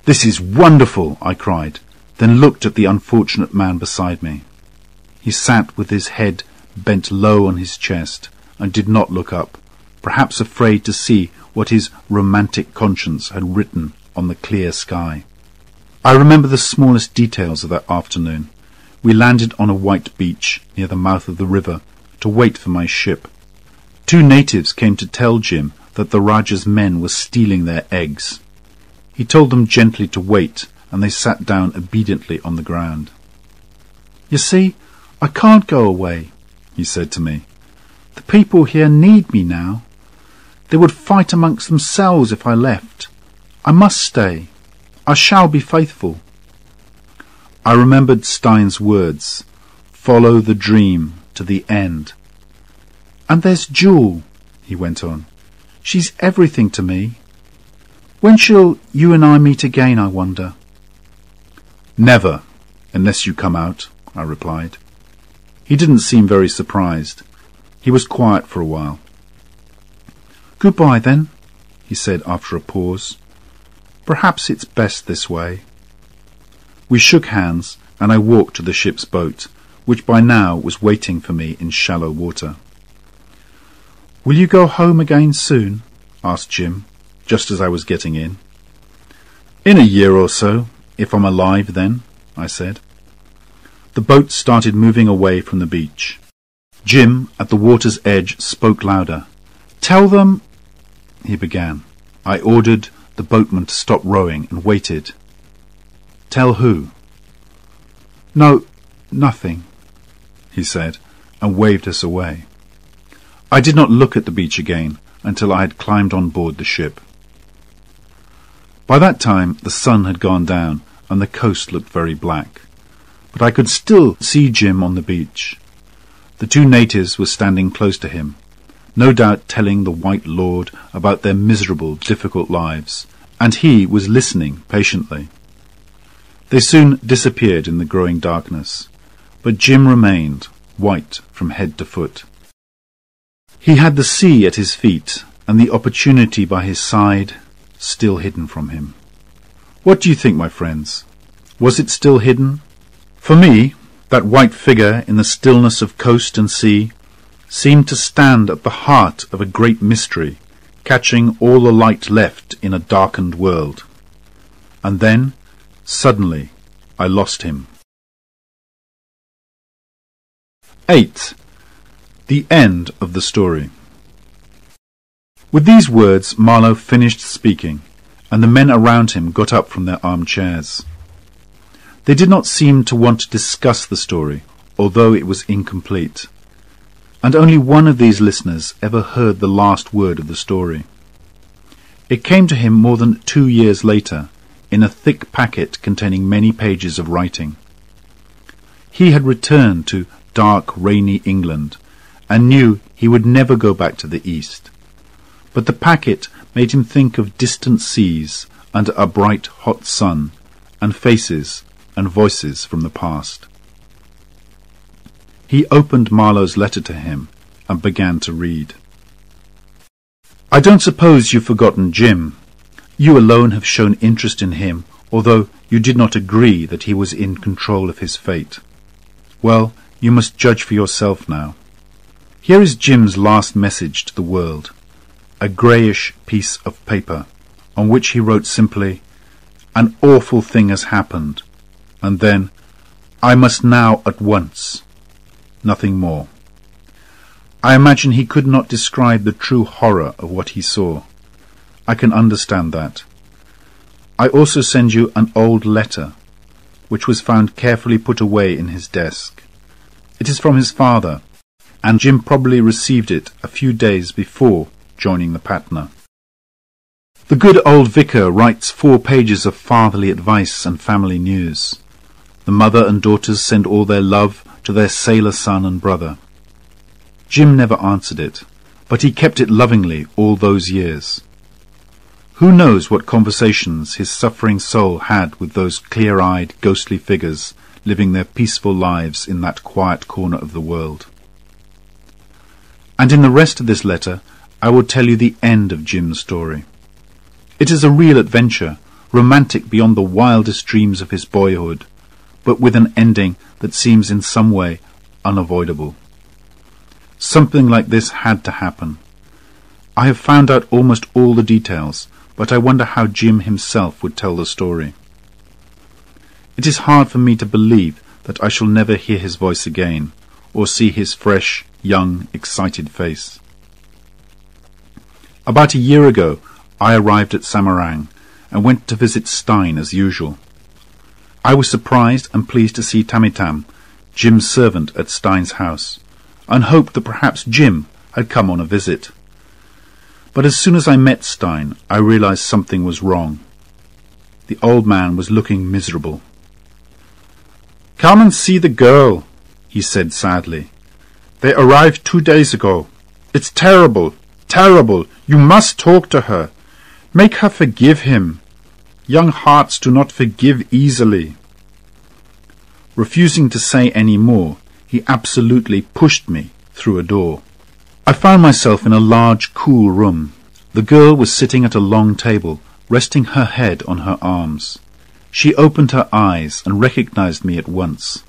"This is wonderful!" I cried, then looked at the unfortunate man beside me. He sat with his head bent low on his chest and did not look up, perhaps afraid to see what his romantic conscience had written on the clear sky. I remember the smallest details of that afternoon. We landed on a white beach near the mouth of the river to wait for my ship. 2 natives came to tell Jim that the Rajah's men were stealing their eggs. He told them gently to wait, and they sat down obediently on the ground. "You see, I can't go away," he said to me. "The people here need me now. They would fight amongst themselves if I left. I must stay. I shall be faithful." I remembered Stein's words, "Follow the dream to the end." "And there's Jewel," he went on. "She's everything to me. When shall you and I meet again, I wonder?" "Never, unless you come out," I replied. He didn't seem very surprised. He was quiet for a while. "Goodbye, then," he said after a pause. "Perhaps it's best this way." We shook hands, and I walked to the ship's boat, which by now was waiting for me in shallow water. "Will you go home again soon?" asked Jim, just as I was getting in. "In a year or so, if I'm alive then," I said. The boat started moving away from the beach. Jim, at the water's edge, spoke louder. "Tell them—" he began. I ordered the boatman to stop rowing and waited. "Tell who?" "No, nothing," he said, and waved us away. I did not look at the beach again until I had climbed on board the ship. By that time the sun had gone down and the coast looked very black, but I could still see Jim on the beach. The 2 natives were standing close to him, no doubt telling the White Lord about their miserable, difficult lives, and he was listening patiently. They soon disappeared in the growing darkness, but Jim remained, white from head to foot. He had the sea at his feet, and the opportunity by his side, still hidden from him. What do you think, my friends? Was it still hidden? For me, that white figure in the stillness of coast and sea seemed to stand at the heart of a great mystery, catching all the light left in a darkened world. And then, suddenly, I lost him. 8. The end of the story. With these words, Marlowe finished speaking, and the men around him got up from their armchairs. They did not seem to want to discuss the story, although it was incomplete. And only one of these listeners ever heard the last word of the story. It came to him more than 2 years later, in a thick packet containing many pages of writing. He had returned to dark, rainy England, and knew he would never go back to the East. But the packet made him think of distant seas under a bright, hot sun, and faces and voices from the past. He opened Marlowe's letter to him and began to read. "I don't suppose you've forgotten Jim. You alone have shown interest in him, although you did not agree that he was in control of his fate. Well, you must judge for yourself now. Here is Jim's last message to the world, a greyish piece of paper, on which he wrote simply, 'An awful thing has happened,' and then, 'I must now at once.' Nothing more. I imagine he could not describe the true horror of what he saw. I can understand that. I also send you an old letter, which was found carefully put away in his desk. It is from his father, and Jim probably received it a few days before joining the Patna. The good old vicar writes 4 pages of fatherly advice and family news. The mother and daughters send all their love to their sailor son and brother. Jim never answered it, but he kept it lovingly all those years. Who knows what conversations his suffering soul had with those clear-eyed, ghostly figures living their peaceful lives in that quiet corner of the world. And in the rest of this letter, I will tell you the end of Jim's story. It is a real adventure, romantic beyond the wildest dreams of his boyhood, but with an ending that seems in some way unavoidable. Something like this had to happen. I have found out almost all the details, but I wonder how Jim himself would tell the story. It is hard for me to believe that I shall never hear his voice again, or see his fresh, young, excited face. About a year ago, I arrived at Samarang and went to visit Stein as usual. I was surprised and pleased to see Tamitam, Jim's servant, at Stein's house, and hoped that perhaps Jim had come on a visit. But as soon as I met Stein, I realized something was wrong. The old man was looking miserable. "Come and see the girl," he said sadly. "They arrived 2 days ago. It's terrible, terrible. You must talk to her. Make her forgive him. Young hearts do not forgive easily." Refusing to say any more, he absolutely pushed me through a door. I found myself in a large, cool room. The girl was sitting at a long table, resting her head on her arms. She opened her eyes and recognized me at once.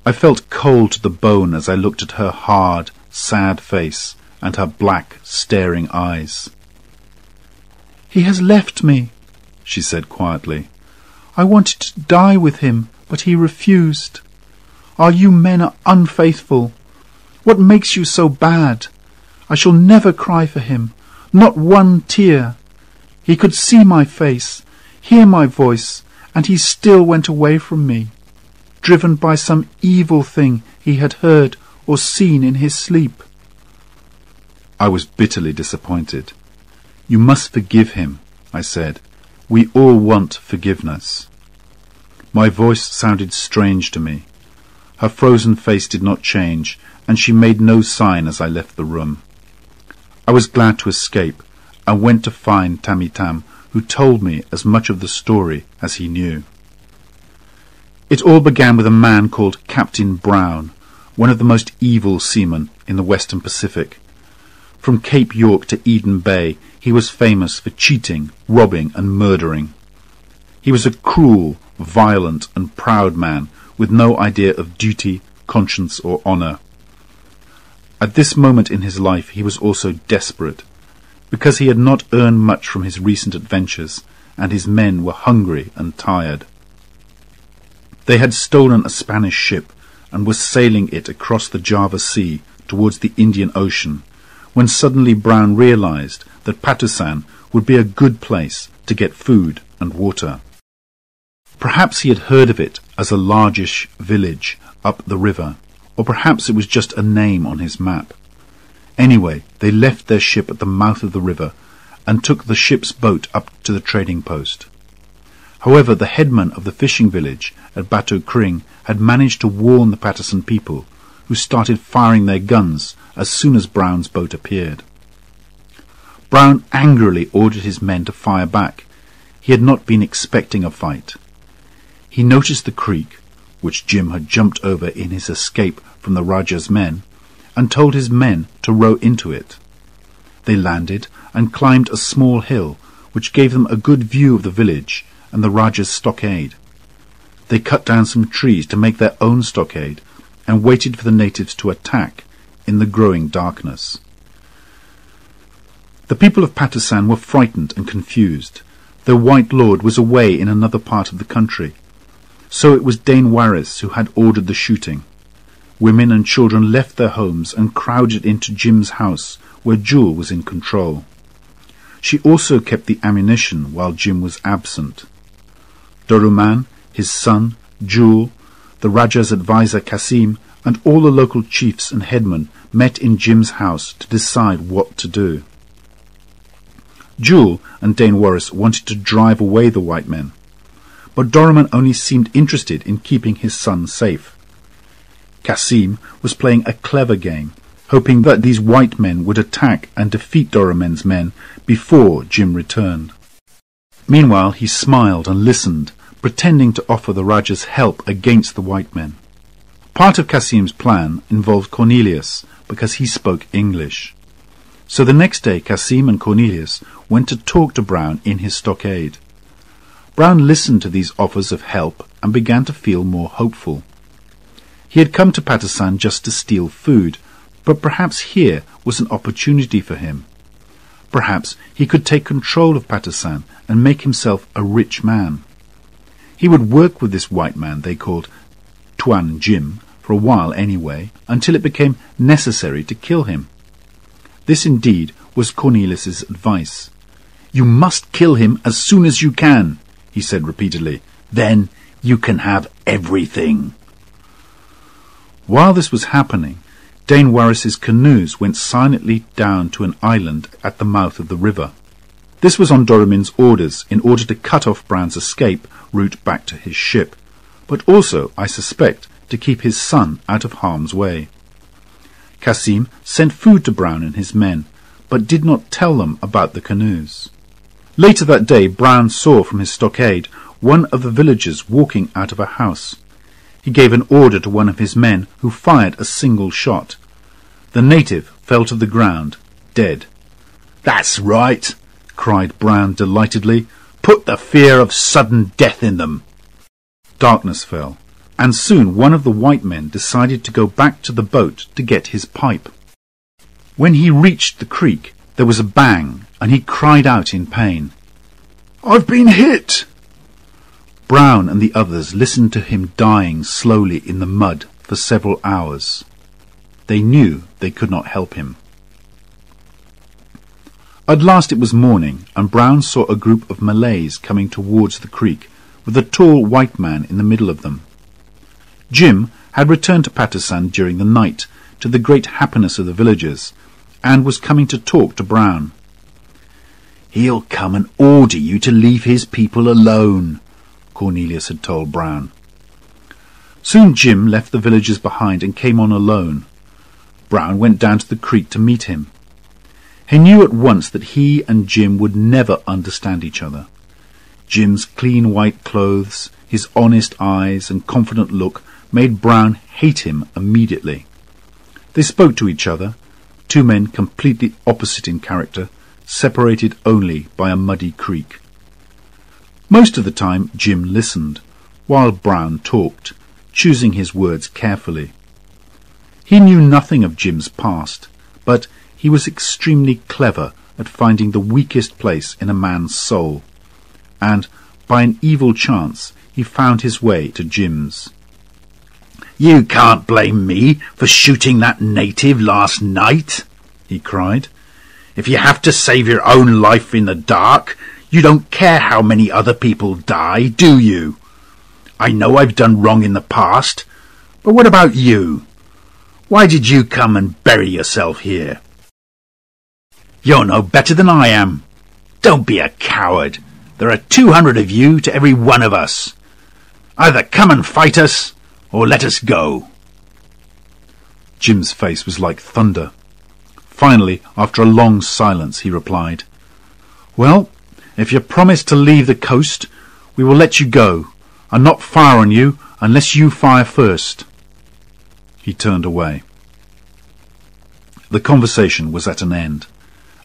I felt cold to the bone as I looked at her hard, sad face and her black, staring eyes. "He has left me," she said quietly. "I wanted to die with him, but he refused. Ah, you men are unfaithful. What makes you so bad? I shall never cry for him, not one tear. He could see my face, hear my voice, and he still went away from me, driven by some evil thing he had heard or seen in his sleep." I was bitterly disappointed. "You must forgive him," I said. "We all want forgiveness." My voice sounded strange to me. Her frozen face did not change, and she made no sign as I left the room. I was glad to escape, and went to find Tamitam, who told me as much of the story as he knew. It all began with a man called Captain Brown, one of the most evil seamen in the Western Pacific. From Cape York to Eden Bay, he was famous for cheating, robbing, and murdering. He was a cruel, violent, and proud man with no idea of duty, conscience, or honour. At this moment in his life he was also desperate, because he had not earned much from his recent adventures, and his men were hungry and tired. They had stolen a Spanish ship, and were sailing it across the Java Sea towards the Indian Ocean, when suddenly Brown realized that Patusan would be a good place to get food and water. Perhaps he had heard of it as a largish village up the river, or perhaps it was just a name on his map. Anyway, they left their ship at the mouth of the river and took the ship's boat up to the trading post. However, the headman of the fishing village at Batu Kring had managed to warn the Patusan people, who started firing their guns as soon as Brown's boat appeared. Brown angrily ordered his men to fire back. He had not been expecting a fight. He noticed the creek, which Jim had jumped over in his escape from the Raja's men, and told his men to row into it. They landed and climbed a small hill, which gave them a good view of the village and the Raja's stockade. They cut down some trees to make their own stockade and waited for the natives to attack in the growing darkness. The people of Patusan were frightened and confused. Their white lord was away in another part of the country. So it was Dane Warris who had ordered the shooting. Women and children left their homes and crowded into Jim's house, where Jewel was in control. She also kept the ammunition while Jim was absent. Doruman, his son, Jewel, the Raja's advisor Kasim, and all the local chiefs and headmen met in Jim's house to decide what to do. Jewel and Dane Warris wanted to drive away the white men, but Doruman only seemed interested in keeping his son safe. Kasim was playing a clever game, hoping that these white men would attack and defeat Doruman's men before Jim returned. Meanwhile, he smiled and listened, pretending to offer the Raja's help against the white men. Part of Kasim's plan involved Cornelius, because he spoke English. So the next day Cassim and Cornelius went to talk to Brown in his stockade. Brown listened to these offers of help and began to feel more hopeful. He had come to Patusan just to steal food, but perhaps here was an opportunity for him. Perhaps he could take control of Patusan and make himself a rich man. He would work with this white man they called Tuan Jim for a while anyway, until it became necessary to kill him. This indeed was Cornelius's advice. "You must kill him as soon as you can," he said repeatedly. "Then you can have everything." While this was happening, Dane Warris's canoes went silently down to an island at the mouth of the river. This was on Doramin's orders in order to cut off Brown's escape route back to his ship, but also, I suspect, to keep his son out of harm's way. Cassim sent food to Brown and his men, but did not tell them about the canoes. Later that day, Brown saw from his stockade one of the villagers walking out of a house. He gave an order to one of his men, who fired a single shot. The native fell to the ground, dead. "That's right," cried Brown delightedly. "Put the fear of sudden death in them." Darkness fell, and soon one of the white men decided to go back to the boat to get his pipe. When he reached the creek, there was a bang, and he cried out in pain. "I've been hit!" Brown and the others listened to him dying slowly in the mud for several hours. They knew they could not help him. At last it was morning, and Brown saw a group of Malays coming towards the creek, with a tall white man in the middle of them. Jim had returned to Patusan during the night, to the great happiness of the villagers, and was coming to talk to Brown. "He'll come and order you to leave his people alone," Cornelius had told Brown. Soon Jim left the villagers behind and came on alone. Brown went down to the creek to meet him. He knew at once that he and Jim would never understand each other. Jim's clean white clothes, his honest eyes and confident look made Brown hate him immediately. They spoke to each other, two men completely opposite in character, separated only by a muddy creek. Most of the time Jim listened, while Brown talked, choosing his words carefully. He knew nothing of Jim's past, but he was extremely clever at finding the weakest place in a man's soul, and by an evil chance he found his way to Jim's. "You can't blame me for shooting that native last night," he cried. "If you have to save your own life in the dark, you don't care how many other people die, do you? I know I've done wrong in the past, but what about you? Why did you come and bury yourself here? You're no better than I am. Don't be a coward. There are 200 of you to every one of us. Either come and fight us, or let us go." Jim's face was like thunder. Finally, after a long silence, he replied, "Well, if you promise to leave the coast, we will let you go, and not fire on you unless you fire first." He turned away. The conversation was at an end,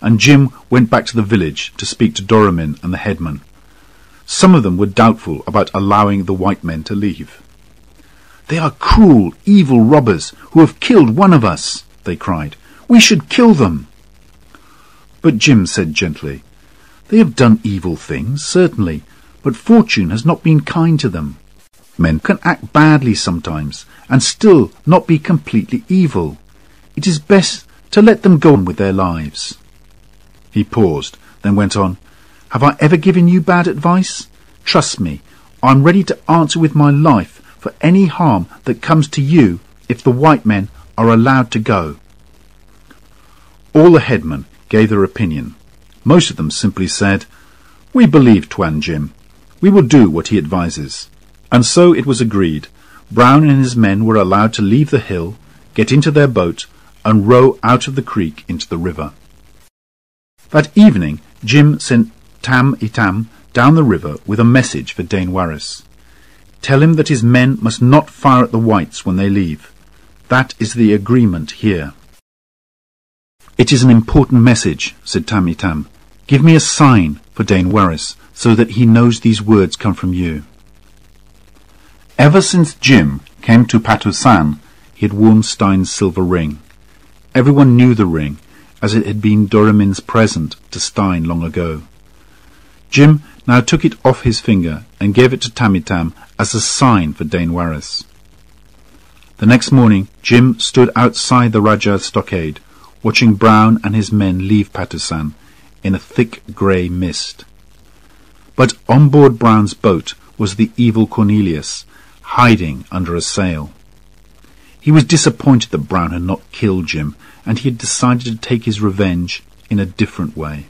and Jim went back to the village to speak to Doramin and the headman. Some of them were doubtful about allowing the white men to leave. "They are cruel, evil robbers who have killed one of us," they cried. "We should kill them." But Jim said gently, "They have done evil things, certainly, but fortune has not been kind to them. Men can act badly sometimes, and still not be completely evil. It is best to let them go on with their lives." He paused, then went on, "Have I ever given you bad advice? Trust me, I'm ready to answer with my life for any harm that comes to you if the white men are allowed to go." All the headmen gave their opinion. Most of them simply said, "We believe Tuan Jim. We will do what he advises." And so it was agreed. Brown and his men were allowed to leave the hill, get into their boat, and row out of the creek into the river. That evening Jim sent Tam Itam down the river with a message for Dane Warris. "Tell him that his men must not fire at the whites when they leave. That is the agreement here." "It is an important message," said Tammy Tam. "Give me a sign for Dain Waris, so that he knows these words come from you." Ever since Jim came to Patusan, he had worn Stein's silver ring. Everyone knew the ring, as it had been Doramin's present to Stein long ago. Jim now took it off his finger and gave it to Tammy Tam as a sign for Dain Waris. The next morning, Jim stood outside the Rajah's stockade, watching Brown and his men leave Patusan in a thick grey mist. But on board Brown's boat was the evil Cornelius, hiding under a sail. He was disappointed that Brown had not killed Jim, and he had decided to take his revenge in a different way.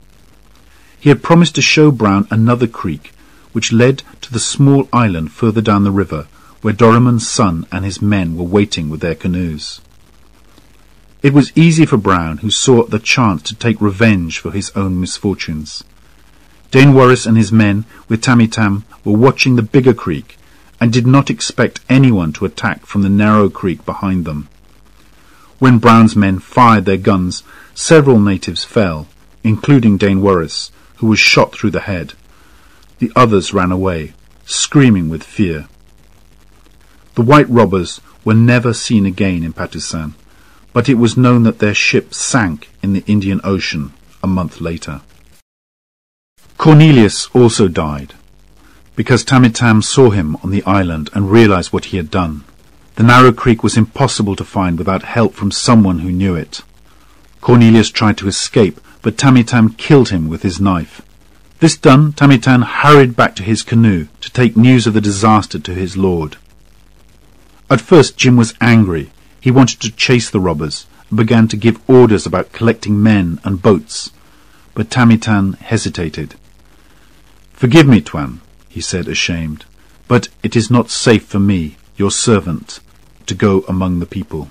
He had promised to show Brown another creek, which led to the small island further down the river, where Doramin's son and his men were waiting with their canoes. It was easy for Brown, who saw the chance to take revenge for his own misfortunes. Dain Waris and his men, with Tammy Tam, were watching the bigger creek, and did not expect anyone to attack from the narrow creek behind them. When Brown's men fired their guns, several natives fell, including Dain Waris, who was shot through the head. The others ran away, screaming with fear. The white robbers were never seen again in Patusan, but it was known that their ship sank in the Indian Ocean a month later. Cornelius also died, because Tammy Tam saw him on the island and realized what he had done. The narrow creek was impossible to find without help from someone who knew it. Cornelius tried to escape, but Tammy Tam killed him with his knife. This done, Tammy Tam hurried back to his canoe to take news of the disaster to his lord. At first Jim was angry. He wanted to chase the robbers and began to give orders about collecting men and boats. But Tammy Tam hesitated. "Forgive me, Tuan," he said, ashamed, "but it is not safe for me, your servant, to go among the people."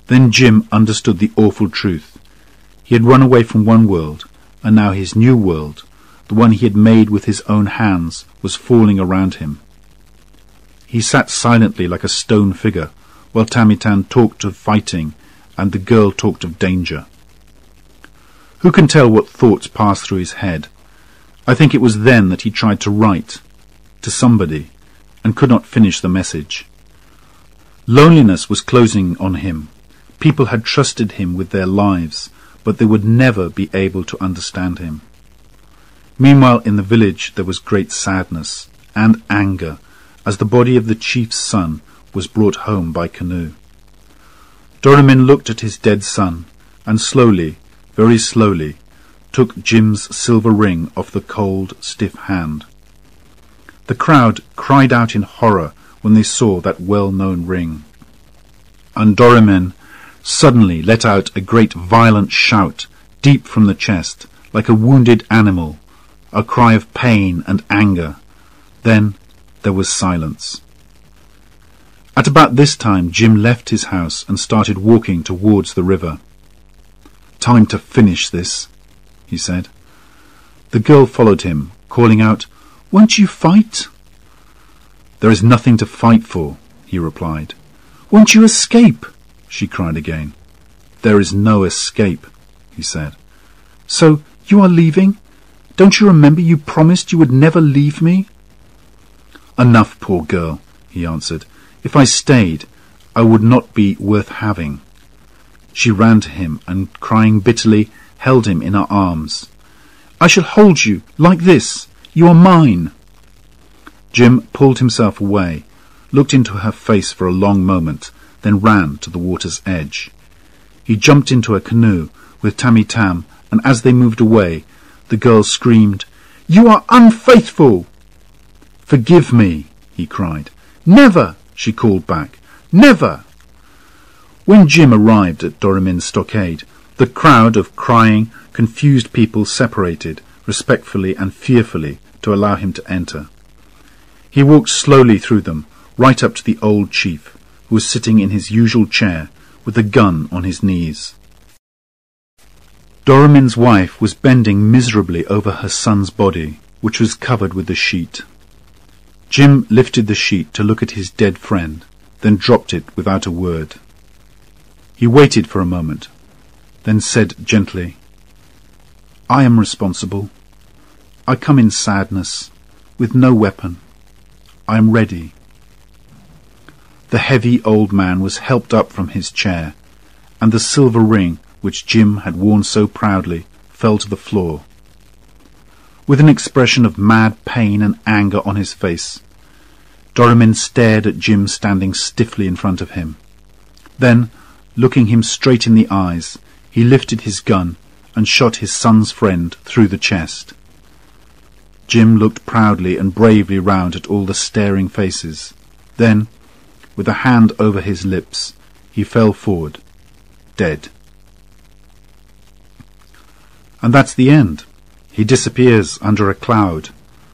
Then Jim understood the awful truth. He had run away from one world, and now his new world, the one he had made with his own hands, was falling around him. He sat silently like a stone figure, while Tammy Tam talked of fighting, and the girl talked of danger. Who can tell what thoughts passed through his head? I think it was then that he tried to write to somebody, and could not finish the message. Loneliness was closing on him. People had trusted him with their lives, but they would never be able to understand him. Meanwhile, in the village there was great sadness and anger as the body of the chief's son was brought home by canoe. Doramin looked at his dead son, and slowly, very slowly, took Jim's silver ring off the cold, stiff hand. The crowd cried out in horror when they saw that well-known ring. And Doramin suddenly let out a great violent shout, deep from the chest, like a wounded animal, a cry of pain and anger. Then there was silence. At about this time Jim left his house and started walking towards the river. "Time to finish this," he said. The girl followed him, calling out, "Won't you fight?" "There is nothing to fight for," he replied. "Won't you escape?" she cried again. "There is no escape," he said. "So you are leaving? Don't you remember you promised you would never leave me?" "Enough, poor girl," he answered. "If I stayed, I would not be worth having." She ran to him and, crying bitterly, held him in her arms. "I shall hold you like this. You are mine." Jim pulled himself away, looked into her face for a long moment, then ran to the water's edge. He jumped into a canoe with Tammy Tam, and as they moved away, the girl screamed, "You are unfaithful!" "Forgive me," he cried. "Never!" she called back. "Never!" When Jim arrived at Doramin's stockade, the crowd of crying, confused people separated, respectfully and fearfully, to allow him to enter. He walked slowly through them, right up to the old chief, who was sitting in his usual chair, with a gun on his knees. Doramin's wife was bending miserably over her son's body, which was covered with the sheet. Jim lifted the sheet to look at his dead friend, then dropped it without a word. He waited for a moment. then said gently, "I am responsible. I come in sadness, with no weapon. I am ready." The heavy old man was helped up from his chair, and the silver ring, which Jim had worn so proudly, fell to the floor. With an expression of mad pain and anger on his face, Doramin stared at Jim standing stiffly in front of him. Then, looking him straight in the eyes, he lifted his gun and shot his son's friend through the chest. Jim looked proudly and bravely round at all the staring faces. Then, with a hand over his lips, he fell forward, dead. And that's the end. He disappears under a cloud,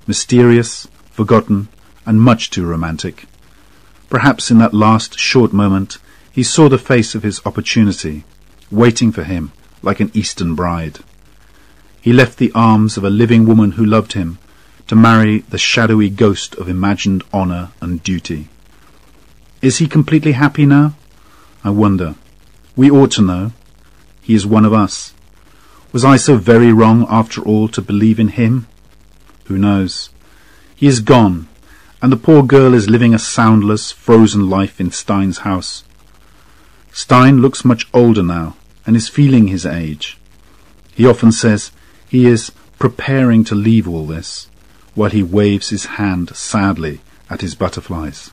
mysterious, forgotten, and much too romantic. Perhaps in that last short moment he saw the face of his opportunity, waiting for him like an Eastern bride. He left the arms of a living woman who loved him to marry the shadowy ghost of imagined honour and duty. Is he completely happy now? I wonder. We ought to know. He is one of us. Was I so very wrong after all to believe in him? Who knows? He is gone, and the poor girl is living a soundless, frozen life in Stein's house. Stein looks much older now, and is feeling his age. He often says he is preparing to leave all this, while he waves his hand sadly at his butterflies.